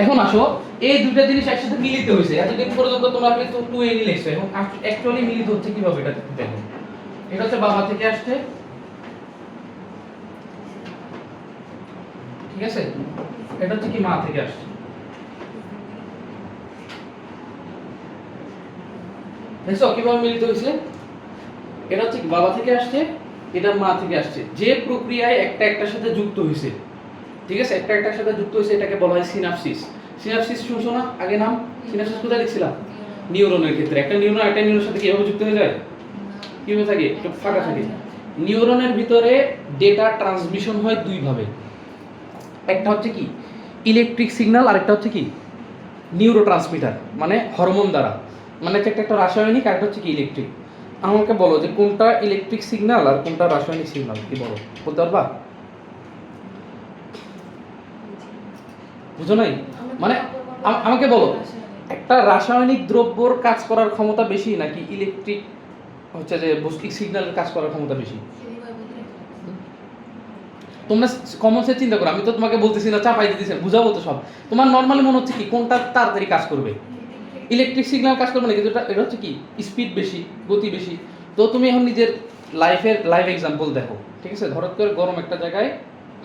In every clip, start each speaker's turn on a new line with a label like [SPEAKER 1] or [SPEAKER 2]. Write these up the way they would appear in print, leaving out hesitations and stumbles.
[SPEAKER 1] এখন আসো এই দুইটা জিনিস একসাথে মিলিত হয়েছে। এতদিন পর্যন্ত তোমরা খালি তো 2n লিখছো, এখন অ্যাকচুয়ালি মিলিত হচ্ছে কিভাবে এটা দেখো। এটা হচ্ছে বাবা থেকে আসছে, ঠিক আছে, এটা হচ্ছে কি মা থেকে আসছে। দেখছো কিভাবে মিলিত হয়েছে? এটা হচ্ছে বাবা থেকে আসছে, এটা মা থেকে আসছে। যে প্রক্রিয়ায় একটা একটার সাথে যুক্ত হয়েছে, ঠিক আছে, একটা একটার সাথে যুক্ত হয়েছে, এটাকে বলা হয় সিনাপসিস। সিনাপসিস শুনছো না আগে নাম? সিনাপসিস কোথায় লিখছিলাম? নিউরনের ক্ষেত্রে একটা নিউরন একটা নিউরনের সাথে কিভাবে যুক্ত হয়ে যায়? কিভাবে থাকে? একটু ফাঁকা থাকে। নিউরনের ভিতরে ডেটা ট্রান্সমিশন হয় দুই ভাবে। একটা হচ্ছে কি ইলেকট্রিক সিগন্যাল, আর একটা হচ্ছে কি নিউরোট্রান্সমিটার, মানে হরমোন দ্বারা, মানে একটা রাসায়নিক, আর একটা হচ্ছে কি ইলেকট্রিক। আমাকে বলো যে কোনটা ইলেকট্রিক সিগন্যাল আর কোনটা রাসায়নিক সিগন্যাল, কি বলো, বলতে পারবা? বুঝো নাই? মানে আমাকে বলো একটা রাসায়নিক দ্রব্যর কাজ করার ক্ষমতা বেশি নাকি ইলেকট্রিক হচ্ছে যে বৈদ্যুতিক সিগন্যালের কাজ করার ক্ষমতা বেশি? তোমরা কমন সেন্স চিন্তা করো, আমি তো তোমাকে বলতেছি না, চাপাই দিতেছি, বুঝাবো তো সব। তোমার নর্মালি মনে হচ্ছে কি কোনটা তাড়াতাড়ি কাজ করবে? ইলেকট্রিক সিগন্যাল কাজ করবে না, কিন্তু এটা হচ্ছে কি স্পিড বেশি, গতি বেশি। তো তুমি এখন নিজের লাইভ এক্সাম্পল দেখো, ঠিক আছে, হঠাৎ করে গরম একটা জায়গায়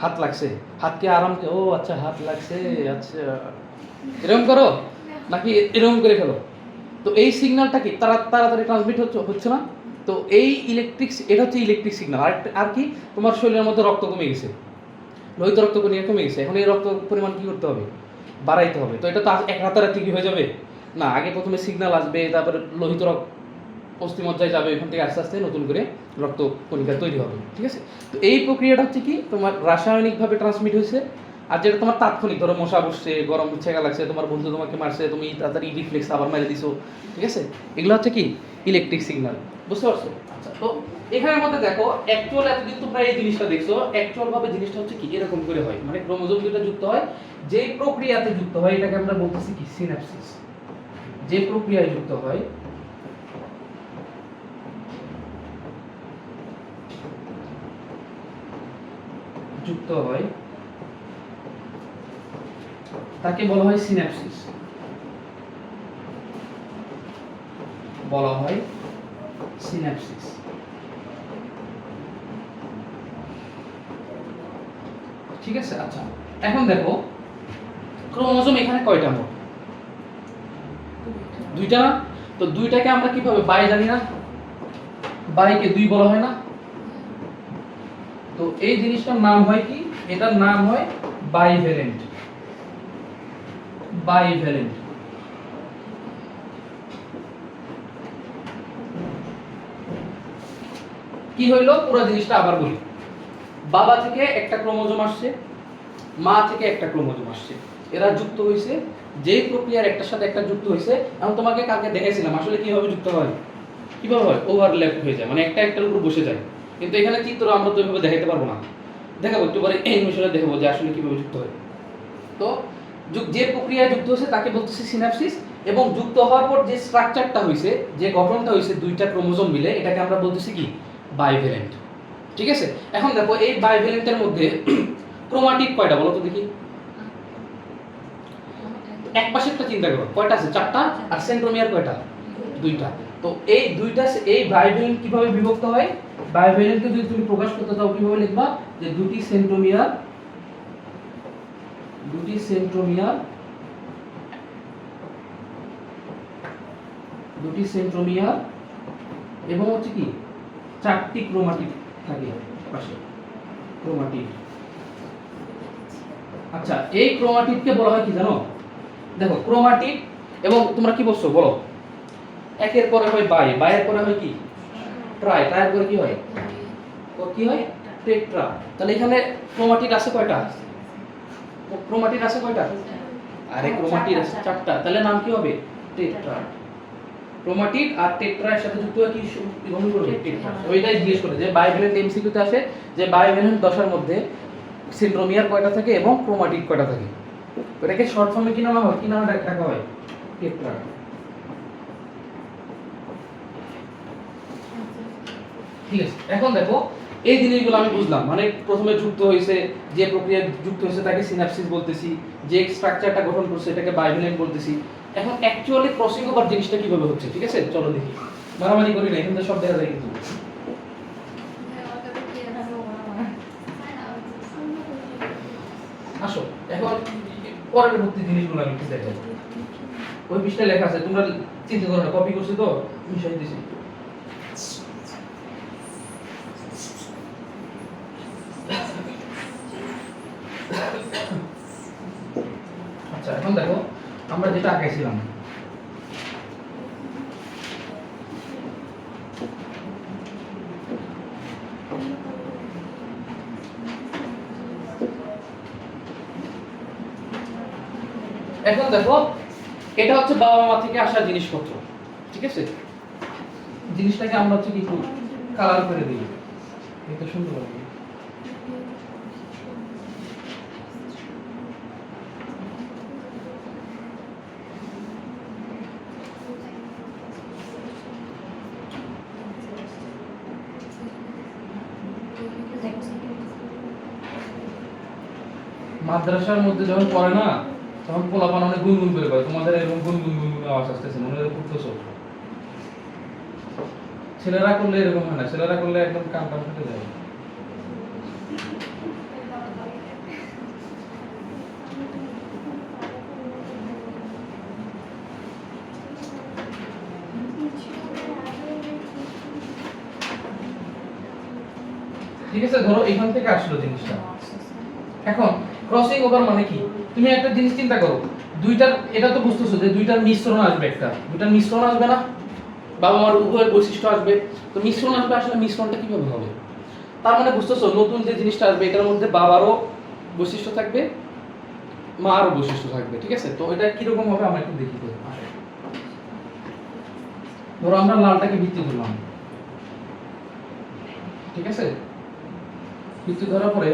[SPEAKER 1] হাত লাগছে, হাতকে আরাম, ও আচ্ছা হাত লাগছে, আচ্ছা এরকম করো নাকি এরকম করে ফেলো? তো এই সিগন্যালটা কি তাড়াতাড়ি ট্রান্সমিট হচ্ছে না? তো এই এটা হচ্ছে ইলেকট্রিক সিগন্যাল। আর কি তোমার শরীরের মধ্যে রক্ত কমে গেছে, লোহিত রক্ত কমে গেছে, এখন এই রক্ত পরিমাণ কি করতে হবে? বাড়াইতে হবে। তো এটা তো এক রাতারাতি কি হয়ে যাবে না, আগে প্রথমে সিগন্যাল আসবে, তারপরে লোহিত রক্ত অস্থিমজ্জায় যাবে, ওখান থেকে আস্তে আস্তে নতুন করে রক্ত কণিকা তৈরি হবে, ঠিক আছে। তো এই প্রক্রিয়াটা হচ্ছে কি তোমার রাসায়নিকভাবে ট্রান্সমিট হয়েছে। আর যেটা তোমার তাৎক্ষণিক, ধরো মশা বসছে, গরম ছেঁকা লাগছে, তোমার বন্ধু তোমাকে মারছে, তুমি তাড়াতাড়ি রিফ্লেক্স আবার মেরে দিছো, ঠিক আছে, এগুলো হচ্ছে কি ইলেকট্রিক সিগন্যাল। বুঝতে পারছো? আচ্ছা, তো এখানের মধ্যে দেখো অ্যাকচুয়াল এতদিন তোমরা এই জিনিসটা দেখছো, অ্যাকচুয়াল ভাবে জিনিসটা হচ্ছে কি এরকম করে হয়, মানে ক্রোমোজোম দুটো যুক্ত হয়, যে প্রক্রিয়াতে যুক্ত হয় এটাকে আমরা বলতেছি কি সিনাপসিস। যে প্রক্রিয়ায় যুক্ত হয় তাকে বলা হয় সিনাপসিস, বলা হয় সিনাপসিস। ঠিক আছে। আচ্ছা, এখন দেখো ক্রোমোজোম এখানে কয়টা মোট? দুইটা না? তো দুইটাকে আমরা কিভাবে বাই জানি না? বাইকে দুই বলা হয় না? তো এই জিনিসটার নাম হয় কি, এটার নাম হয় বাইভ্যালেন্ট। বাইভ্যালেন্ট। কি হইলো পুরো জিনিসটা আবার বলি। বাবা থেকে একটা ক্রোমোজোম আসছে, মা থেকে একটা ক্রোমোজোম আসছে, এরা যুক্ত হয়েছে, যেই প্রক্রিয়ার একটার সাথে একটা যুক্ত হয়েছে। এখন তোমাকে কালকে দেখাইছিলাম আসলে কিভাবে যুক্ত হয়, কিভাবে হয়, ওভারল্যাপ হয়ে যায়, মানে একটা একটার উপর বসে যায়। কিন্তু এখানে চিত্র আমরা তো এভাবে দেখাইতে পারবো না, দেখাবো একটু পরে অ্যানিমেশনে দেখাবো যে আসলে কিভাবে যুক্ত হয়। তো যে প্রক্রিয়ায় যুক্ত হয়েছে তাকে বলতেছে সিনাপসিস, এবং যুক্ত হওয়ার পর যে স্ট্রাকচারটা হয়েছে, যে গঠনটা হয়েছে দুইটা ক্রোমোজোম মিলে, এটাকে আমরা বলতেছি কি বাইভ্যালেন্ট। ঠিক আছে। এখন দেখো এই বাইভ্যালেন্টের মধ্যে ক্রোমাটিড কয়টা বলো তো দেখি? এক পাশেরটা চিন্তা করো, কয়টা আছে? চারটা। আর সেন্ট্রোমিয়ার কয়টা? দুইটা। তো এই দুইটা, এই বাইভ্যালেন্ট কিভাবে বিভক্ত হয়? বাইভ্যালেন্টকে যদি তুমি প্রকাশ করতে চাও কিভাবে লিখবা? যে দুটি সেন্ট্রোমিয়ার এবং হচ্ছে কি চারটি ক্রোমাটিড থাকে পাশে, ক্রোমাটিড। আচ্ছা, এই ক্রোমাটিডকে বলা হয় কি জানো? দেখো ক্রোমাটিড, এবং তোমরা কি বলছো বলো? একের পরে হয় বাই, বাইয়ের পরে হয় কি ট্রাই, ট্রাইয়ের পরে কি হয়? কি হয়? টেট্রা। তাহলে এখানে ক্রোমাটিড আছে কয়টা? ক্রোমাটিড আছে কয়টা? আরে ক্রোমাটিড আছে চারটা, তাহলে নাম কি হবে? টেট্রা। ক্রোমাটিড আর টেট্রার সাথে যুক্ত হয়ে কি গঠন করবে? টেট্রা। ওইটাই জিজ্ঞেস করে যে বাইভ্যালেন্ট এমসিকিউতে আসে যে বাইভ্যালেন্ট দশার মধ্যে সেন্ট্রোমিয়ার কয়টা থাকে এবং ক্রোমাটিড কয়টা থাকে। এটাকে শর্ট ফর্মে কি নাম হয়, কি নামে ডাকা হয়? টেট্রা। ঠিক আছে। এখন দেখো এই জিনিসগুলো আমি বুঝলাম, মানে প্রথমে যুক্ত হয়েছে, যে প্রক্রিয়া যুক্ত হয়েছে তাকে সিনাপসিস বলতেছি, যে স্ট্রাকচারটা গঠন করছে এটাকে বায়োভেলেন্ট বলতেছি। এখন অ্যাকচুয়ালি ক্রসিং ওভার জিনিসটা কিভাবে হচ্ছে, ঠিক আছে চলো দেখি, মারামারি করি না, এখান থেকে সব দেখা যায় কিন্তু। আসো এখন পরবর্তী জিনিসগুলো আমি একটু দেখাই। ওই পৃষ্ঠায় লেখা আছে, তোমরা চিন্তা করো না, কপি করছি তো মিশাই দিছি। আচ্ছা এখন দেখো আমরা যেটা আঁকাইছিলাম, এখন দেখো এটা হচ্ছে বাবা মা থেকে আসা জিনিসপত্র, ঠিক আছে? জিনিসটাকে আমরা হচ্ছে কি কালার করে দিই, এটা সুন্দর লাগে। মাদ্রাসার মধ্যে যখন পড়ে না তখন পোলাপান অনেক গুনগুন করে পায়, তোমাদের এরকম গুনগুন গুনগুন আওয়াজ আসতেছে, মনে হয় করতেছো। ছেলেরা করলে এরকম হয় না, ছেলেরা করলে একদম কান কান ফেটে যায়। ঠিক আছে, ধরো এখান থেকে আসলো জিনিসটা। এখন ক্রসিং ওভার মানে কি, তুমি একটা জিনিস চিন্তা করো, দুইটার, এটা তো বুঝতেছো যে দুইটার মিশ্রণ আসবে, একটা দুইটার মিশ্রণ আসবে না, বাবা মার উভয়ের বৈশিষ্ট্য আসবে, তো মিশ্রণ আসবে, আসলে মিশ্রণটা কিভাবে হবে? তার মানে বুঝতেছো নতুন যে জিনিসটা আসবে এটার মধ্যে বাবারও বৈশিষ্ট্য থাকবে, মারও বৈশিষ্ট্য থাকবে, ঠিক আছে? তো এটা কিরকম হবে আমরা একটু দেখি তো। ধরো আমরা লালটাকে ভিত্তি ধরলাম, ঠিক আছে? ভিত্তি ধরার পরে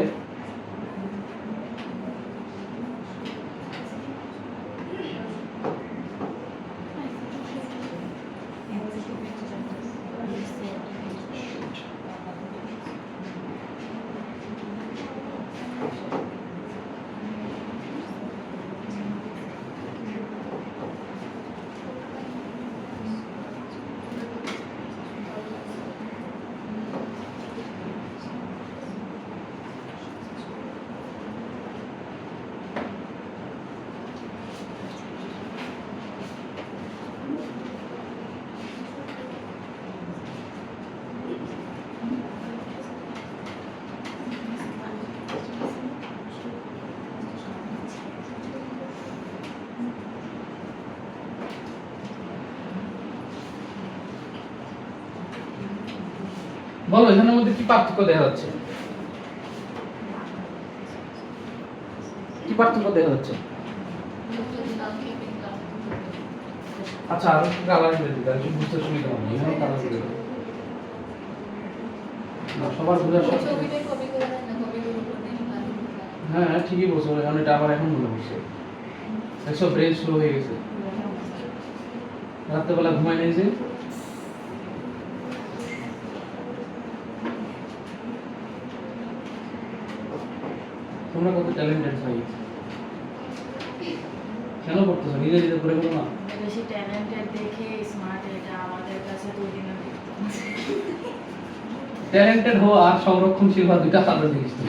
[SPEAKER 1] বলো এখানের মধ্যে কি পার্থক্য দেখা যাচ্ছে, কি পার্থক্য দেখা যাচ্ছে? আচ্ছা আর একটু কালার করে দিই, তাহলে বুঝতে সুবিধা হবে, এখানে কালার করে দিই না, সবার বোঝার সাথে। হ্যাঁ ঠিকই বলছো, এখন এটা আবার এখন মনে পড়ছে, একশো ব্রেন স্লো হয়ে গেছে, রাত্রেবেলা ঘুমাই নেই যে। তোমরা কত ট্যালেন্টেড ভাই, কেন করতেছো, নিজে নিজে করে বলো না।
[SPEAKER 2] বেশি ট্যালেন্টেড দেখে স্মার্ট, এটা আমাদের কাছে দুদিনের
[SPEAKER 1] ট্যালেন্টেড হওয়া আর সংরক্ষণশীল হওয়া দুইটা আলাদা জিনিস তো।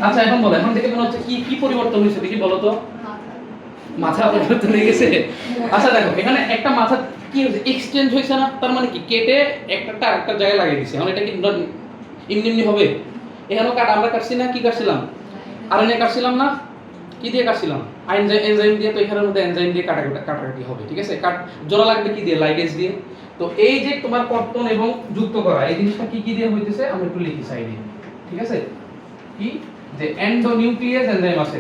[SPEAKER 1] আচ্ছা এখন বলো, এখন থেকে মনে হচ্ছে কি কি পরিবর্তন হয়েছে দেখি বলো তো। মাথা পরিবর্তন হয়ে গেছে। আচ্ছা দেখো এখানে একটা মাথা কি হয়েছে, এক্সচেঞ্জ হয়েছে না, তার মানে কি কেটে একটা আরেকটা জায়গায় লাগিয়ে দিছে, এখন এটা কি এমনি এমনি হবে? এখানেও কাট, আমরা কাটছি না, কি কাটছিলাম, আরএনএ কাটছিলাম না, কি দিয়ে কাটছিলাম, এনজাইম দিয়ে, তো এখানের মধ্যে এনজাইম দিয়ে কাটাকাটি হবে, ঠিক আছে? কাট জোড়া লাগবে কি দিয়ে, লাইগেজ দিয়ে। তো এই যে তোমার কর্তন এবং যুক্ত করা, এই জিনিসটা কি কি দিয়ে হইতেছে আমরা একটু লিখি সাইডে, ঠিক আছে? কি যে এন্ডোনিউক্লিয়াস এনজাইম আছে,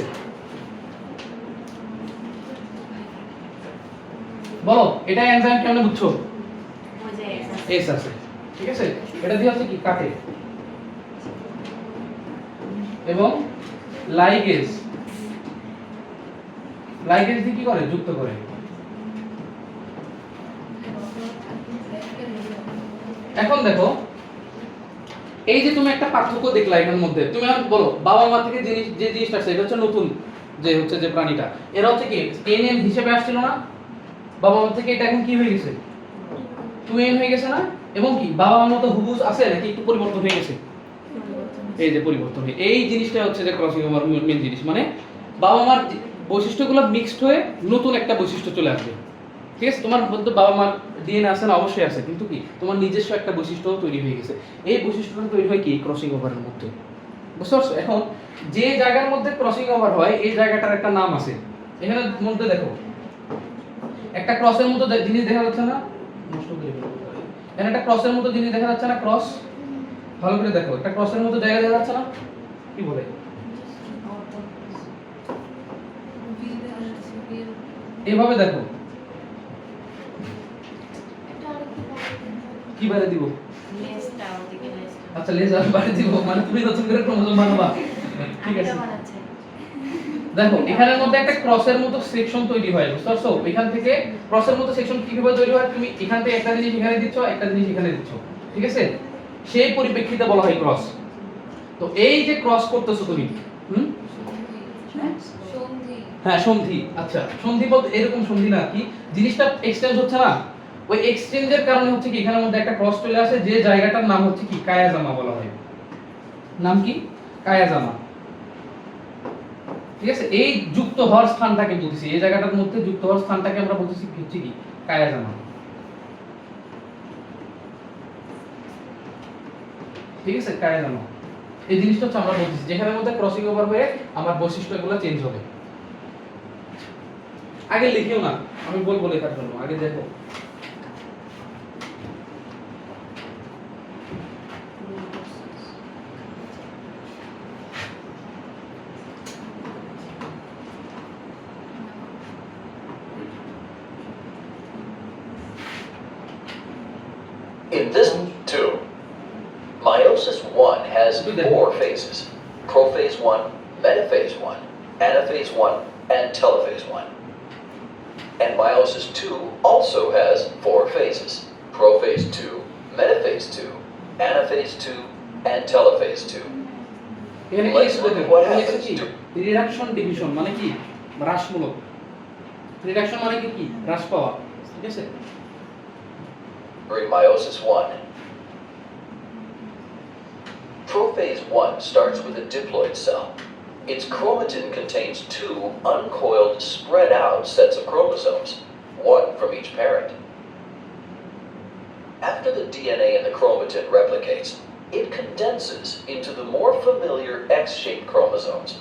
[SPEAKER 1] বলো এটা এনজাইম কেমনে বুঝছো? এস আছে, ঠিক আছে? এটা দিয়ে হচ্ছে কি কাটে, এবং লাইগেজ, লাইগেজ দিয়ে কি করে, যুক্ত করে। এখন দেখো এই যে তুমি একটা পার্থক্য দেখলা এখানের মধ্যে, তুমি এখন বলো বাবা মা থেকে যে জিনিসটা আসছে এটা হচ্ছে নতুন, যে প্রাণীটা এরা হচ্ছে কি এনএম হিসেবে আসছিল না, বাবা মা থেকে এটা এখন কি হয়ে গেছে 2n হয়ে গেছে না, এবং কি বাবা মার মতো হুবুজ আছে নাকি একটু পরিবর্তন হয়ে গেছে, এই যে পরিবর্তন হয়ে এই জিনিসটা হচ্ছে যে ক্রসিং ওভার মেন জিনিস, মানে বাবা মার বৈশিষ্ট্যগুলো মিক্সড হয়ে নতুন একটা বৈশিষ্ট্য চলে আসবে। ঠিক আছে, তোমার মধ্যে বাবা মার ডিএনএ আছে না, অবশ্যই আছে, কিন্তু কি তোমার নিজস্ব একটা বৈশিষ্ট্য তৈরি হয়ে গেছে। এই বৈশিষ্ট্যটা তৈরি হয় কি ক্রসিং ওভারের মধ্যে, বুঝতে পারছো? এখন যে জায়গার মধ্যে ক্রসিং ওভার হয় এই জায়গাটার একটা নাম আছে। এখানে মধ্যে দেখো একটা ক্রসের মতো জিনিস দেখা যাচ্ছে না, নষ্ট করে ফেলবো। এখানে একটা ক্রসের মতো জিনিস দেখা যাচ্ছে না, ক্রস ভালো করে দেখো, একটা ক্রসের মতো জায়গা দেখা যাচ্ছে না, কি বলে এভাবে দেখো, কি বাইরে দিব?
[SPEAKER 2] লেজটা ওদিকে লেজটা
[SPEAKER 1] আচ্ছা লেজ আর বাইরে দিব, মানে তুমি নতুন করে ক্রোমোজোম বানাবা, ঠিক আছে?
[SPEAKER 2] বানাচ্ছে।
[SPEAKER 1] দেখো এখানের মধ্যে একটা ক্রসের মতো সেকশন তৈরি হয়, বুঝতে পারছো? এখান থেকে ক্রসের মতো সেকশন কিভাবে তৈরি হয়, তুমি এখান থেকে একটা জিনিস এখানে দিচ্ছ, একটা জিনিস এখানে দিচ্ছ, ঠিক আছে? সেই পরিপ্রেক্ষিতে বলা হয় ক্রস। তো এই যে ক্রস করতেছো তুমি, হ্যাঁ সন্ধি। আচ্ছা সন্ধি বলতে এরকম সন্ধি না, কি জিনিসটা এক্সচেঞ্জ হচ্ছে না, ওই এক্সচেঞ্জের কারণে হচ্ছে কি এখানের মধ্যে একটা ক্রস চলে আসে, যে জায়গাটার নাম হচ্ছে কি কায়াজামা বলা হয়। নাম কি? কায়াজামা। ঠিক আছে, এই যুক্ত হওয়ার স্থানটাকে বলতেছি, এই জায়গাটার মধ্যে যুক্ত হওয়ার স্থানটাকে আমরা বলতেছি কি হচ্ছে কি কায়াজামা। ঠিক আছে, কায়াজামা এই জিনিসটা হচ্ছে আমরা বলতেছি যেখানের মধ্যে ক্রসিং ওভার হয়ে আমার বৈশিষ্ট্যগুলো চেঞ্জ হবে। আগে লিখিও না, আমি বলবো লেখার জন্য, আগে দেখো।
[SPEAKER 3] In this too, meiosis 1 has 4 phases: prophase 1, metaphase 1, anaphase 1, and telophase 1. And meiosis 2 also has 4 phases: prophase 2, metaphase 2, anaphase 2, and telophase 2.
[SPEAKER 1] এখানে
[SPEAKER 3] Let's look at what happens to
[SPEAKER 1] reduction division মানে কি হ্রাসমূলক, রিডাকশন মানে কি হ্রাস পাওয়া, ঠিক আছে?
[SPEAKER 3] during meiosis 1. Prophase 1 starts with a diploid cell. Its chromatin contains 2 uncoiled, spread out sets of chromosomes, one from each parent. After the DNA in the chromatin replicates, it condenses into the more familiar X-shaped chromosomes.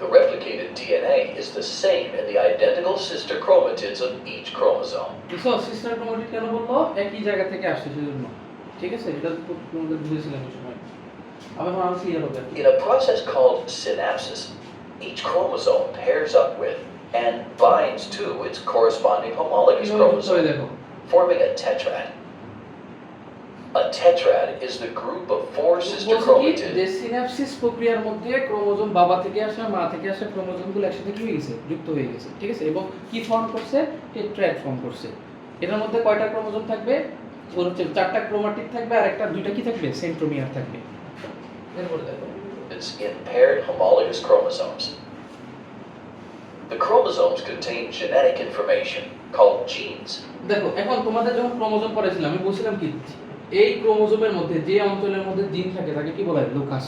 [SPEAKER 3] The replicated DNA is the same in the identical sister chromatids of each chromosome.
[SPEAKER 1] বুঝছো sister chromatid কেন বললো? একই জায়গা থেকে আসছে সেজন্য, ঠিক আছে? এটা তো তোমাদের বুঝেছিলাম এই সময়, আবার আরো ক্লিয়ার হবে।
[SPEAKER 3] In a process called synapsis, each chromosome pairs up with and binds to its corresponding homologous
[SPEAKER 1] কিভাবে যুক্ত হয়
[SPEAKER 3] chromosome,
[SPEAKER 1] দেখো,
[SPEAKER 3] forming a tetrad. A tetrad is the group of 4 sister
[SPEAKER 1] বলছে কি যে
[SPEAKER 3] chromatids.
[SPEAKER 1] সিনাপসিস প্রক্রিয়ার মধ্যে ক্রোমোজোম বাবা থেকে আসে মা থেকে আসে ক্রোমোজোমগুলো একসাথে কি হয়ে গেছে, যুক্ত হয়ে গেছে, ঠিক আছে? এবং কি ফর্ম করছে? টেট্রাড ফর্ম করছে। এটার মধ্যে কয়টা ক্রোমোজোম থাকবে? ওর হচ্ছে 4টা ক্রোমাটিড থাকবে আর একটা 2টা কি থাকবে? সেন্ট্রোমিয়ার থাকবে। এরপর দেখো
[SPEAKER 3] It's in paired homologous chromosomes. The chromosomes contain genetic information called genes.
[SPEAKER 1] দেখো এখন তোমাদের যখন ক্রোমোজোম পড়েছিলাম আমি বলছিলাম কি এই ক্রোমোজোমের মধ্যে যে অঞ্চলের মধ্যে জিন থাকে তাকে কি বলা হয়? লোকাস।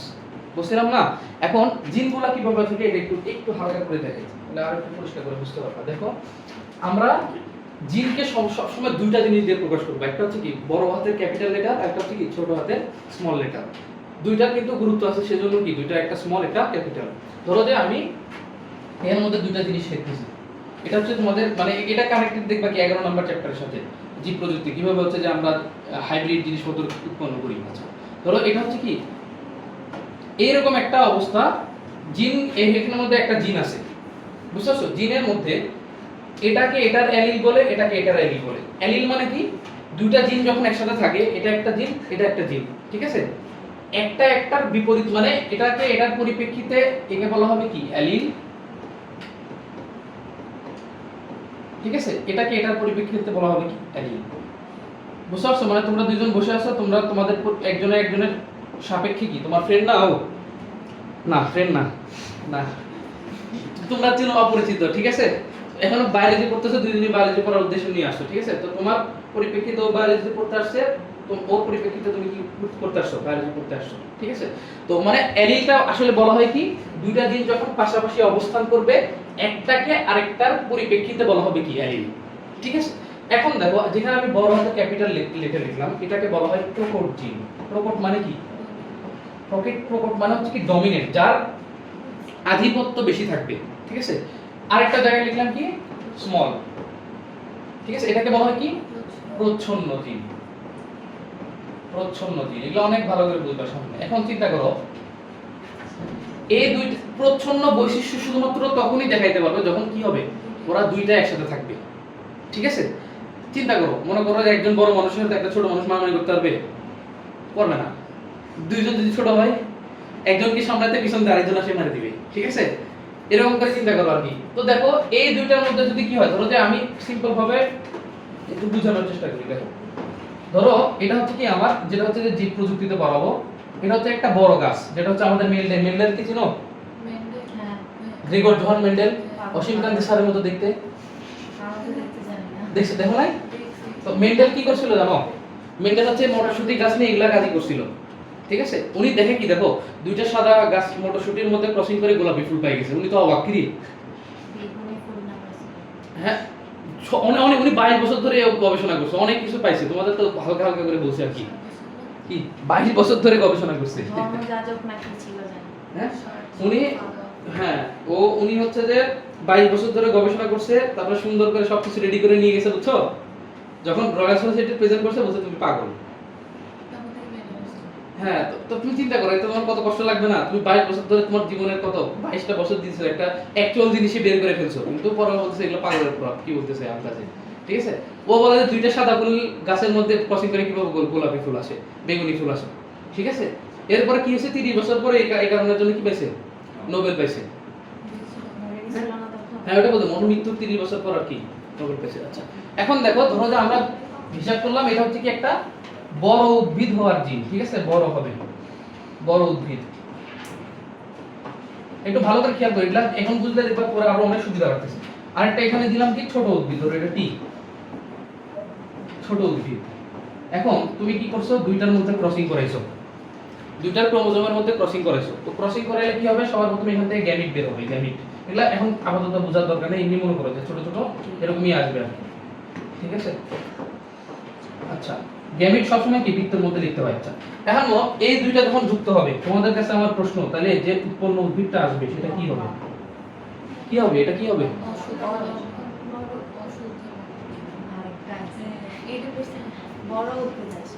[SPEAKER 1] বুঝছিলাম না? এখন জিনগুলো কিভাবে থাকে এটা একটু হালকা করে দেখাই, তাহলে আরো একটু পরিষ্কার করে বুঝতে পারবা। দেখো আমরা জিনকে সবসময় 2টা জিনিস দিয়ে প্রকাশ করব, একটা হচ্ছে কি বড় হাতের ক্যাপিটাল লেটার, একটা হচ্ছে কি ছোট হাতের স্মল লেটার। 2টার কিন্তু গুরুত্ব আছে, সেজন্য কি 2টা, একটা স্মল একটা ক্যাপিটাল। ধরো যে আমি এর মধ্যে 2টা জিনিস শিখতেছি, এটা হচ্ছে তোমাদের মানে এটা কানেক্টেড দেখবা কি 11 নম্বর চ্যাপ্টারের সাথে, জীব প্রযুক্তি কিভাবে হচ্ছে যে আমরা হাইব্রিড জিনিসপত্র উৎপন্ন করি। আচ্ছা ধরো এটা হচ্ছে কি এইরকম একটা অবস্থা, জিন এখানের মধ্যে একটা জিন আছে, বুঝতে পারছো? জিনের মধ্যে এটাকে এটার অ্যালিল বলে, এটাকে এটার অ্যালিল বলে। অ্যালিল মানে কি 2টা জিন যখন একসাথে থাকে, এটা একটা জিন এটা একটা জিন, ঠিক আছে? একটা একটার বিপরীত, মানে এটাকে এটার পরিপ্রেক্ষিতে একে বলা হবে কি অ্যালিল, ঠিক আছে? এটাকে এটার পরিপ্রেক্ষিতে বলা হবে কি অ্যালিল। বুঝতে পারছো? মানে তোমরা দুইজন বসে আছো, তোমরা তোমাদের একজনের একজনের সাপেক্ষে কি তোমার ফ্রেন্ড না? ও না, ফ্রেন্ড না, না, তোমরা চিনো অপরিচিত, ঠিক আছে? এখনো বায়োলজি পড়তেছো, দুইজনই বায়োলজি পড়ার উদ্দেশ্য নিয়ে আসছো, ঠিক আছে? তো তোমার পরিপ্রেক্ষিতে ও বায়োলজি পড়তে আসছে, তো ওর পরিপ্রেক্ষিতে তুমি কি করতে আসছো? বায়োলজি পড়তে আসছো, ঠিক আছে? তো মানে অ্যালিলটা আসলে বলা হয় কি, দুইটা জিন যখন পাশাপাশি অবস্থান করবে, একটাকে আরেকটার পরিপ্রেক্ষিতে বলা হবে কি অ্যালিল, ঠিক আছে? এখন দেখো, যেখানে আমি বড় হাতে ক্যাপিটাল লেটার লিখলাম, এটাকে বলা হয় প্রোকট জিন। প্রোকট মানে কি? প্রোকট মানে হচ্ছে কি ডমিনেন্ট, যার আধিপত্য বেশি থাকবে, ঠিক আছে? আরেকটা জায়গায় লিখলাম কি স্মল, ঠিক আছে? এটাকে বলা হয় কি প্রচ্ছন্ন জিন। প্রচ্ছন্ন জিন, এগুলো অনেক ভালো করে বুঝবা সামনে। এখন চিন্তা করো, এই দুইটা প্রচ্ছন্ন বৈশিষ্ট্য শুধুমাত্র তখনই দেখাইতে পারবে যখন কি হবে, ওরা দুইটা একসাথে থাকবে, ঠিক আছে? চিন্তা করো, মনে করো যে একজন বড় মানুষের সাথে একটা ছোট মানুষ মারামারি করতে পারবে? পারবে না। দুইজন যদি ছোট হয়, একজনকে সামলাতে পিছন দিয়ে আরেকজন আসে মেরে দিবে, ঠিক আছে? এরকম করে চিন্তা করো আর কি। তো দেখো, এই দুইটার মধ্যে যদি কি হয়, ধরো যে আমি সিম্পল ভাবে একটু বোঝানোর চেষ্টা করি। দেখো, ধরো এটা হচ্ছে কি আমার, যেটা হচ্ছে যে জীব প্রযুক্তিতে পড়াবো, এটা হচ্ছে একটা বড় গাছ, যেটা হচ্ছে আমাদের মেন্ডেল। মেন্ডেল কি চিনো?
[SPEAKER 2] হ্যাঁ,
[SPEAKER 1] গ্রিগর জোহান মেন্ডেল, অসীমকান্তি স্যারের মতো দেখতে,
[SPEAKER 2] আমাকে দেখতে জানি না।
[SPEAKER 1] দেখছো? দেখো নাই? তো মেন্ডেল কি করছিল জানো? মেন্ডেল হচ্ছে মটরশুঁটি গাছ নিয়ে এগুলা কাজই করছিল, ঠিক আছে? উনি দেখে কি, দেখো দুইটা সাদা গাছ মটরশুঁটির মধ্যে ক্রসিং করে গোলাপি ফুল পাই গেছে, উনি তো অবাক কি।
[SPEAKER 2] বেগুনি ফুল না পাইছে।
[SPEAKER 1] হ্যাঁ, অনেক উনি 22 বছর ধরে গবেষণা করছে, অনেক কিছু পাইছে। তোমাদের তো হালকা হালকা করে বলছি আর কি, কি 22 বছর ধরে গবেষণা করছে।
[SPEAKER 2] ধর্মযাজক নাকি ছিল জানি।
[SPEAKER 1] হ্যাঁ, উনি, হ্যাঁ, উনি হচ্ছে যে 22 বছর ধরে গবেষণা করছে, তারপর সুন্দর করে সবকিছু রেডি করে নিয়ে গেছে, বুঝছো? যখন রয়্যাল সোসাইটি প্রেজেন্ট করছে, বলছে তুমি পাগল। হ্যাঁ, তো তুমি চিন্তা করো, এটা তোমার কত কষ্ট লাগবে না? তুমি 22 বছর ধরে তোমার জীবনের কত 22টা বছর দিয়েছো, একটা অ্যাকচুয়াল জিনিসই বের করে ফেলছো, কিন্তু পরে বলতেছে এগুলো পাগলের প্রভাব, কি বলতেছে আন্দাজে, ঠিক আছে? ও বলে যে দুইটা সাদা ফুল গাছের মধ্যে ক্রসিং করে কিভাবে গোলাপি ফুল আসে, বেগুনি ফুল আসে, ঠিক আছে? এরপরে কি হয়েছে, 30 বছর পরে এই কারণের জন্য কি পাইছে? নোবেল পাইছে।
[SPEAKER 2] মরে গেছিল না তখন?
[SPEAKER 1] হ্যাঁ, ওটা বলতো মনোমৃত্যুর 30 বছর পর আর কি নোবেল পেয়েছে। আচ্ছা, এখন দেখো, ধরো যে আমরা হিসাব করলাম, এটা হচ্ছে কি একটা বড় উদ্ভিদ হওয়ার জিন, ঠিক আছে? বড় হবে, বড় উদ্ভিদ। একটু ভালো করে খেয়াল করো, এগুলা এখন বুঝলে দেখবা পরে আরো অনেক সুবিধা পাচ্ছেছে। আরেকটা এখানে দিলাম কি ছোট উদ্ভিদ, ধরো এটা টি, ছোট উদ্ভিদ। এখন তুমি কি করছো, দুইটার মধ্যে ক্রসিং করাইছো, দুইটার ক্রোমোজোমের মধ্যে ক্রসিং করাইছো। তো ক্রসিং করাইলে কি হবে, সবার প্রথমে এখান থেকে গ্যামিট বের হবে, গ্যামিট। এগুলা এখন আপাতত বোঝার দরকার নেই, এমনি মনে করো যে ছোট ছোট এরকমই আসবে আর কি, ঠিক আছে? আচ্ছা, গ্যামিট সবসময় কি বৃত্তের মধ্যে লিখতে হয়। আচ্ছা, এখন এই দুইটা যখন যুক্ত হবে, তোমাদের কাছে আমার প্রশ্ন, তাহলে যে উৎপন্ন উদ্ভিদটা আসবে সেটা কি হবে? কি হবে, এটা কি হবে?
[SPEAKER 2] আরেকটা আছে। বড় উদ্ভিদ আছে।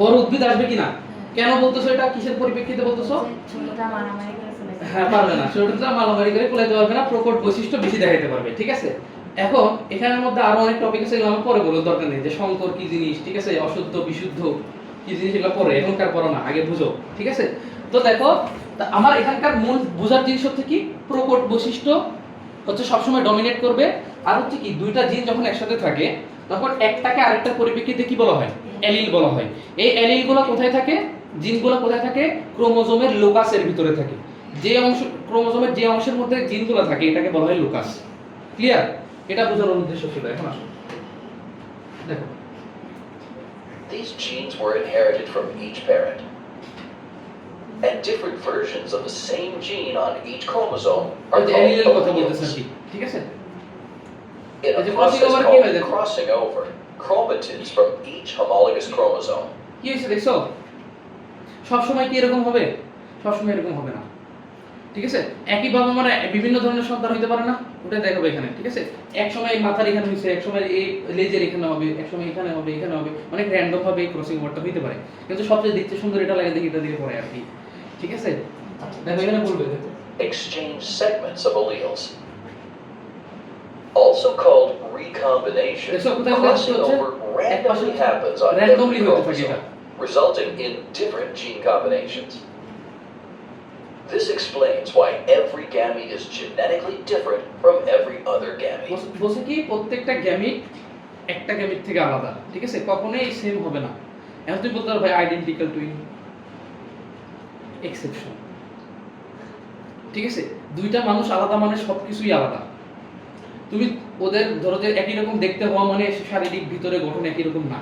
[SPEAKER 1] বড় উদ্ভিদ আসবে কিনা? কেন বলতেছো এটা? কিসের পরিপ্রেক্ষিতে বলতেছো?
[SPEAKER 2] ছোটটা মারামারি করে ফেলে।
[SPEAKER 1] হ্যাঁ, পারবে না, ছোটটা মালামারি করে ফেলাইতে পারবে না, প্রকট বৈশিষ্ট্য বেশি দেখাইতে পারবে, ঠিক আছে? এখন এখানের মধ্যে আরো অনেক টপিক আছে, এগুলো আমার পরে বলার দরকার নেই, যে সংকর কি জিনিস, ঠিক আছে? অশুদ্ধ বিশুদ্ধ কি জিনিস, এগুলো পরে, এখনকার পড়ো না, আগে বুঝো, ঠিক আছে? তো দেখো, তা আমার এখানকার মূল বোঝার জিনিস হচ্ছে কি, প্রকট বৈশিষ্ট্য হচ্ছে সবসময় ডমিনেট করবে। আর হচ্ছে কি, দুইটা জিন যখন একসাথে থাকে, তখন একটাকে আরেকটার পরিপ্রেক্ষিতে কি বলা হয়? অ্যালিল বলা হয়। এই অ্যালিলগুলো কোথায় থাকে? জিনগুলো কোথায় থাকে? ক্রোমোজোমের লোকাসের ভিতরে থাকে। যে অংশ, ক্রোমোজোমের যে অংশের মধ্যে জিনগুলো থাকে, এটাকে বলা হয় লোকাস। ক্লিয়ার? এটা বোঝানোর উদ্দেশ্য ছিল। এখন আসো, দেখো,
[SPEAKER 3] These genes were inherited from each parent. And different versions of the same gene on each chromosome are
[SPEAKER 1] এই অ্যালিলের
[SPEAKER 3] called
[SPEAKER 1] কথা বলতেছি
[SPEAKER 3] alleles.
[SPEAKER 1] কি, ঠিক আছে?
[SPEAKER 3] In a
[SPEAKER 1] Is it
[SPEAKER 3] process
[SPEAKER 1] crossing over
[SPEAKER 3] called
[SPEAKER 1] here, then?
[SPEAKER 3] crossing over, chromatids from each homologous chromosome
[SPEAKER 1] কি হয়েছে দেখছো? সবসময় কি এরকম হবে? সবসময় এরকম হবে না, ঠিক আছে? একই বাবা মার বিভিন্ন ধরনের সন্তান হইতে পারে না, ওটা দেখাবো এখানে, ঠিক আছে? এক সময় মাথার এখানে হইছে, এক সময় এই লেজের এখানে হবে, এক সময় এখানে হবে, এখানে হবে, অনেক র্যান্ডম ভাবে ক্রসিং ওভারটা হইতে পারে, কিন্তু সবচেয়ে দেখতে সুন্দর এটা লাগে, দেখি এটা দিয়ে পড়ে আর কি, ঠিক আছে? দেখো এখানে বলবে, দেখো
[SPEAKER 3] exchange segments of alleles. Also called recombination,
[SPEAKER 1] দেখছো কোথায়
[SPEAKER 3] crossing
[SPEAKER 1] হচ্ছে?
[SPEAKER 3] over
[SPEAKER 1] এক পাশে
[SPEAKER 3] randomly happens on
[SPEAKER 1] randomly
[SPEAKER 3] every
[SPEAKER 1] হতে থাকে এটা।
[SPEAKER 3] chromosome, resulting in different gene combinations. This explains why every gamete is genetically different from every other gamete.
[SPEAKER 1] বলছে কি প্রত্যেকটা গ্যামিট একটা গ্যামেট থেকে আলাদা, ঠিক আছে? কখনোই সেম হবে না। এখন তুমি বলতে পারো ভাই আইডেন্টিক্যাল টুইন, এক্সেপশন, ঠিক আছে? দুইটা মানুষ আলাদা মানে সবকিছুই আলাদা। তুমি ওদের ধরো যে একই রকম দেখতে হওয়া মানে শারীরিক ভিতরে গঠন একই রকম না,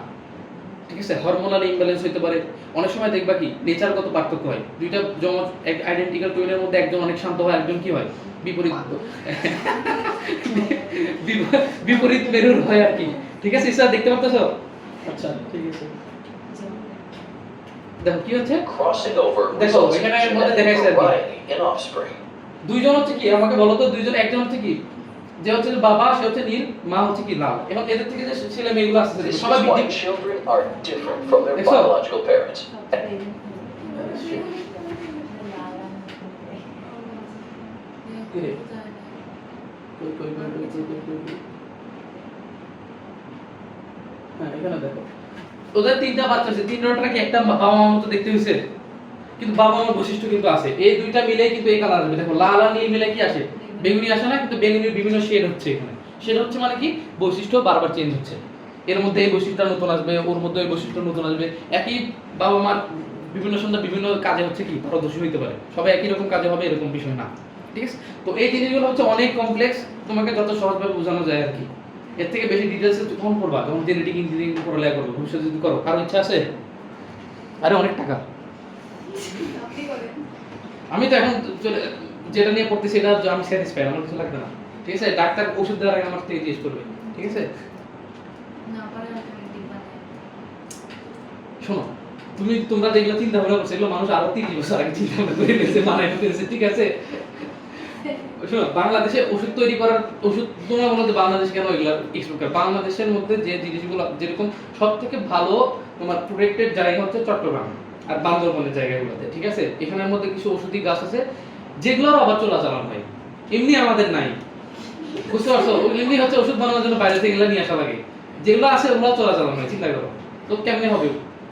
[SPEAKER 1] ঠিক আছে? হরমোনাল ইমব্যালেন্স হতে পারে, অনেক সময় দেখবা কি নেচারগত পার্থক্য হয়। দুইটা যমজ আইডেন্টিক্যাল টুইনের মধ্যে একজন অনেক শান্ত হয়, একজন কি হয় বিপরীত বিপরীত মেরুর হয় আর কি, ঠিক আছে? স্যার দেখতে পাচ্ছো? আচ্ছা ঠিক আছে, দেখো কি হচ্ছে,
[SPEAKER 3] Crossing over
[SPEAKER 1] দেখো
[SPEAKER 3] results in
[SPEAKER 1] এখানে এর মধ্যে
[SPEAKER 3] genetic
[SPEAKER 1] দেখাইছে আর কি
[SPEAKER 3] variety in offspring.
[SPEAKER 1] দুইজন হচ্ছে কি, আমাকে বলো তো, দুইজন একজন হচ্ছে কি, যে হচ্ছে যে বাবা সে হচ্ছে নীল, মা হচ্ছে কি লাল। এখন এদের থেকে যে ছেলে মেয়েগুলো আসছে
[SPEAKER 3] This is
[SPEAKER 1] সবাই
[SPEAKER 3] why children are different from their
[SPEAKER 1] Excellent.
[SPEAKER 3] biological parents.
[SPEAKER 1] হ্যাঁ এখানে দেখো ওদের তিনটা বাচ্চা আছে, তিনটা কি একটা বাবা মা মতো দেখতে হইছে, কিন্তু বাবা মার বৈশিষ্ট্য কিন্তু আছে। এই দুইটা মিলে কিন্তু এই কালার আসবে। দেখো লাল আর নীল মিলে কি আসে, বেগুনি আসে না? কিন্তু বেগুনির বিভিন্ন শেড হচ্ছে এখানে। শেড হচ্ছে মানে কি, বৈশিষ্ট্য বারবার চেঞ্জ হচ্ছে। এর মধ্যে এই বৈশিষ্ট্যটা নতুন আসবে, ওর মধ্যে এই বৈশিষ্ট্য নতুন আসবে। একই বাবা মার বিভিন্ন সন্ধ্যা বিভিন্ন কাজে হচ্ছে কি পারদর্শী হইতে পারে, সবাই একই রকম কাজে হবে এরকম বিষয় না, ঠিক আছে? তো এই জিনিসগুলো হচ্ছে অনেক কমপ্লেক্স, তোমাকে যত সহজভাবে বোঝানো যায় আর কি। এর থেকে বেশি ডিটেইলসে কখন পড়বা, যখন জেনেটিক ইঞ্জিনিয়ারিং পড়ালেখা করবে, ভবিষ্যতে যদি করো। কারো ইচ্ছা আছে? আরে অনেক টাকা। আমি তো এখন চলে যেটা নিয়ে পড়তেছি এটা আমি স্যাটিসফাই, আমার কিছু লাগবে না, ঠিক আছে? ডাক্তার ওষুধ দেওয়ার আগে আমার থেকে জিজ্ঞেস করবে, ঠিক আছে? শোনো তোমরা যেগুলো চিন্তা ভাবনা করছো এগুলো মানুষ আরো 30 বছর আগে চিন্তা ভাবনা করে ফেলেছে, বানায় ফেলেছে, ঠিক আছে? শোনো বাংলাদেশে ওষুধ তৈরি করার, ওষুধ তোমরা বলো যে বাংলাদেশ কেন এগুলো এক্সপোর্ট করে, বাংলাদেশের মধ্যে যে জিনিসগুলো যেরকম সব থেকে ভালো তোমার প্রোটেক্টেড জায়গা হচ্ছে চট্টগ্রাম আর বান্দরবনের জায়গাগুলোতে, ঠিক আছে? এখানের মধ্যে কিছু ওষুধি গাছ আছে যেগুলোর আবার চলাচলন হয়, এমনি আমাদের নাই, বুঝতে পারছো? এমনি হচ্ছে ওষুধ বানানোর জন্য বাইরে থেকে এগুলো নিয়ে আসা লাগে, যেগুলো আছে ওগুলো চলাচলন হয়। চিন্তা করো তো কেমনে হবে?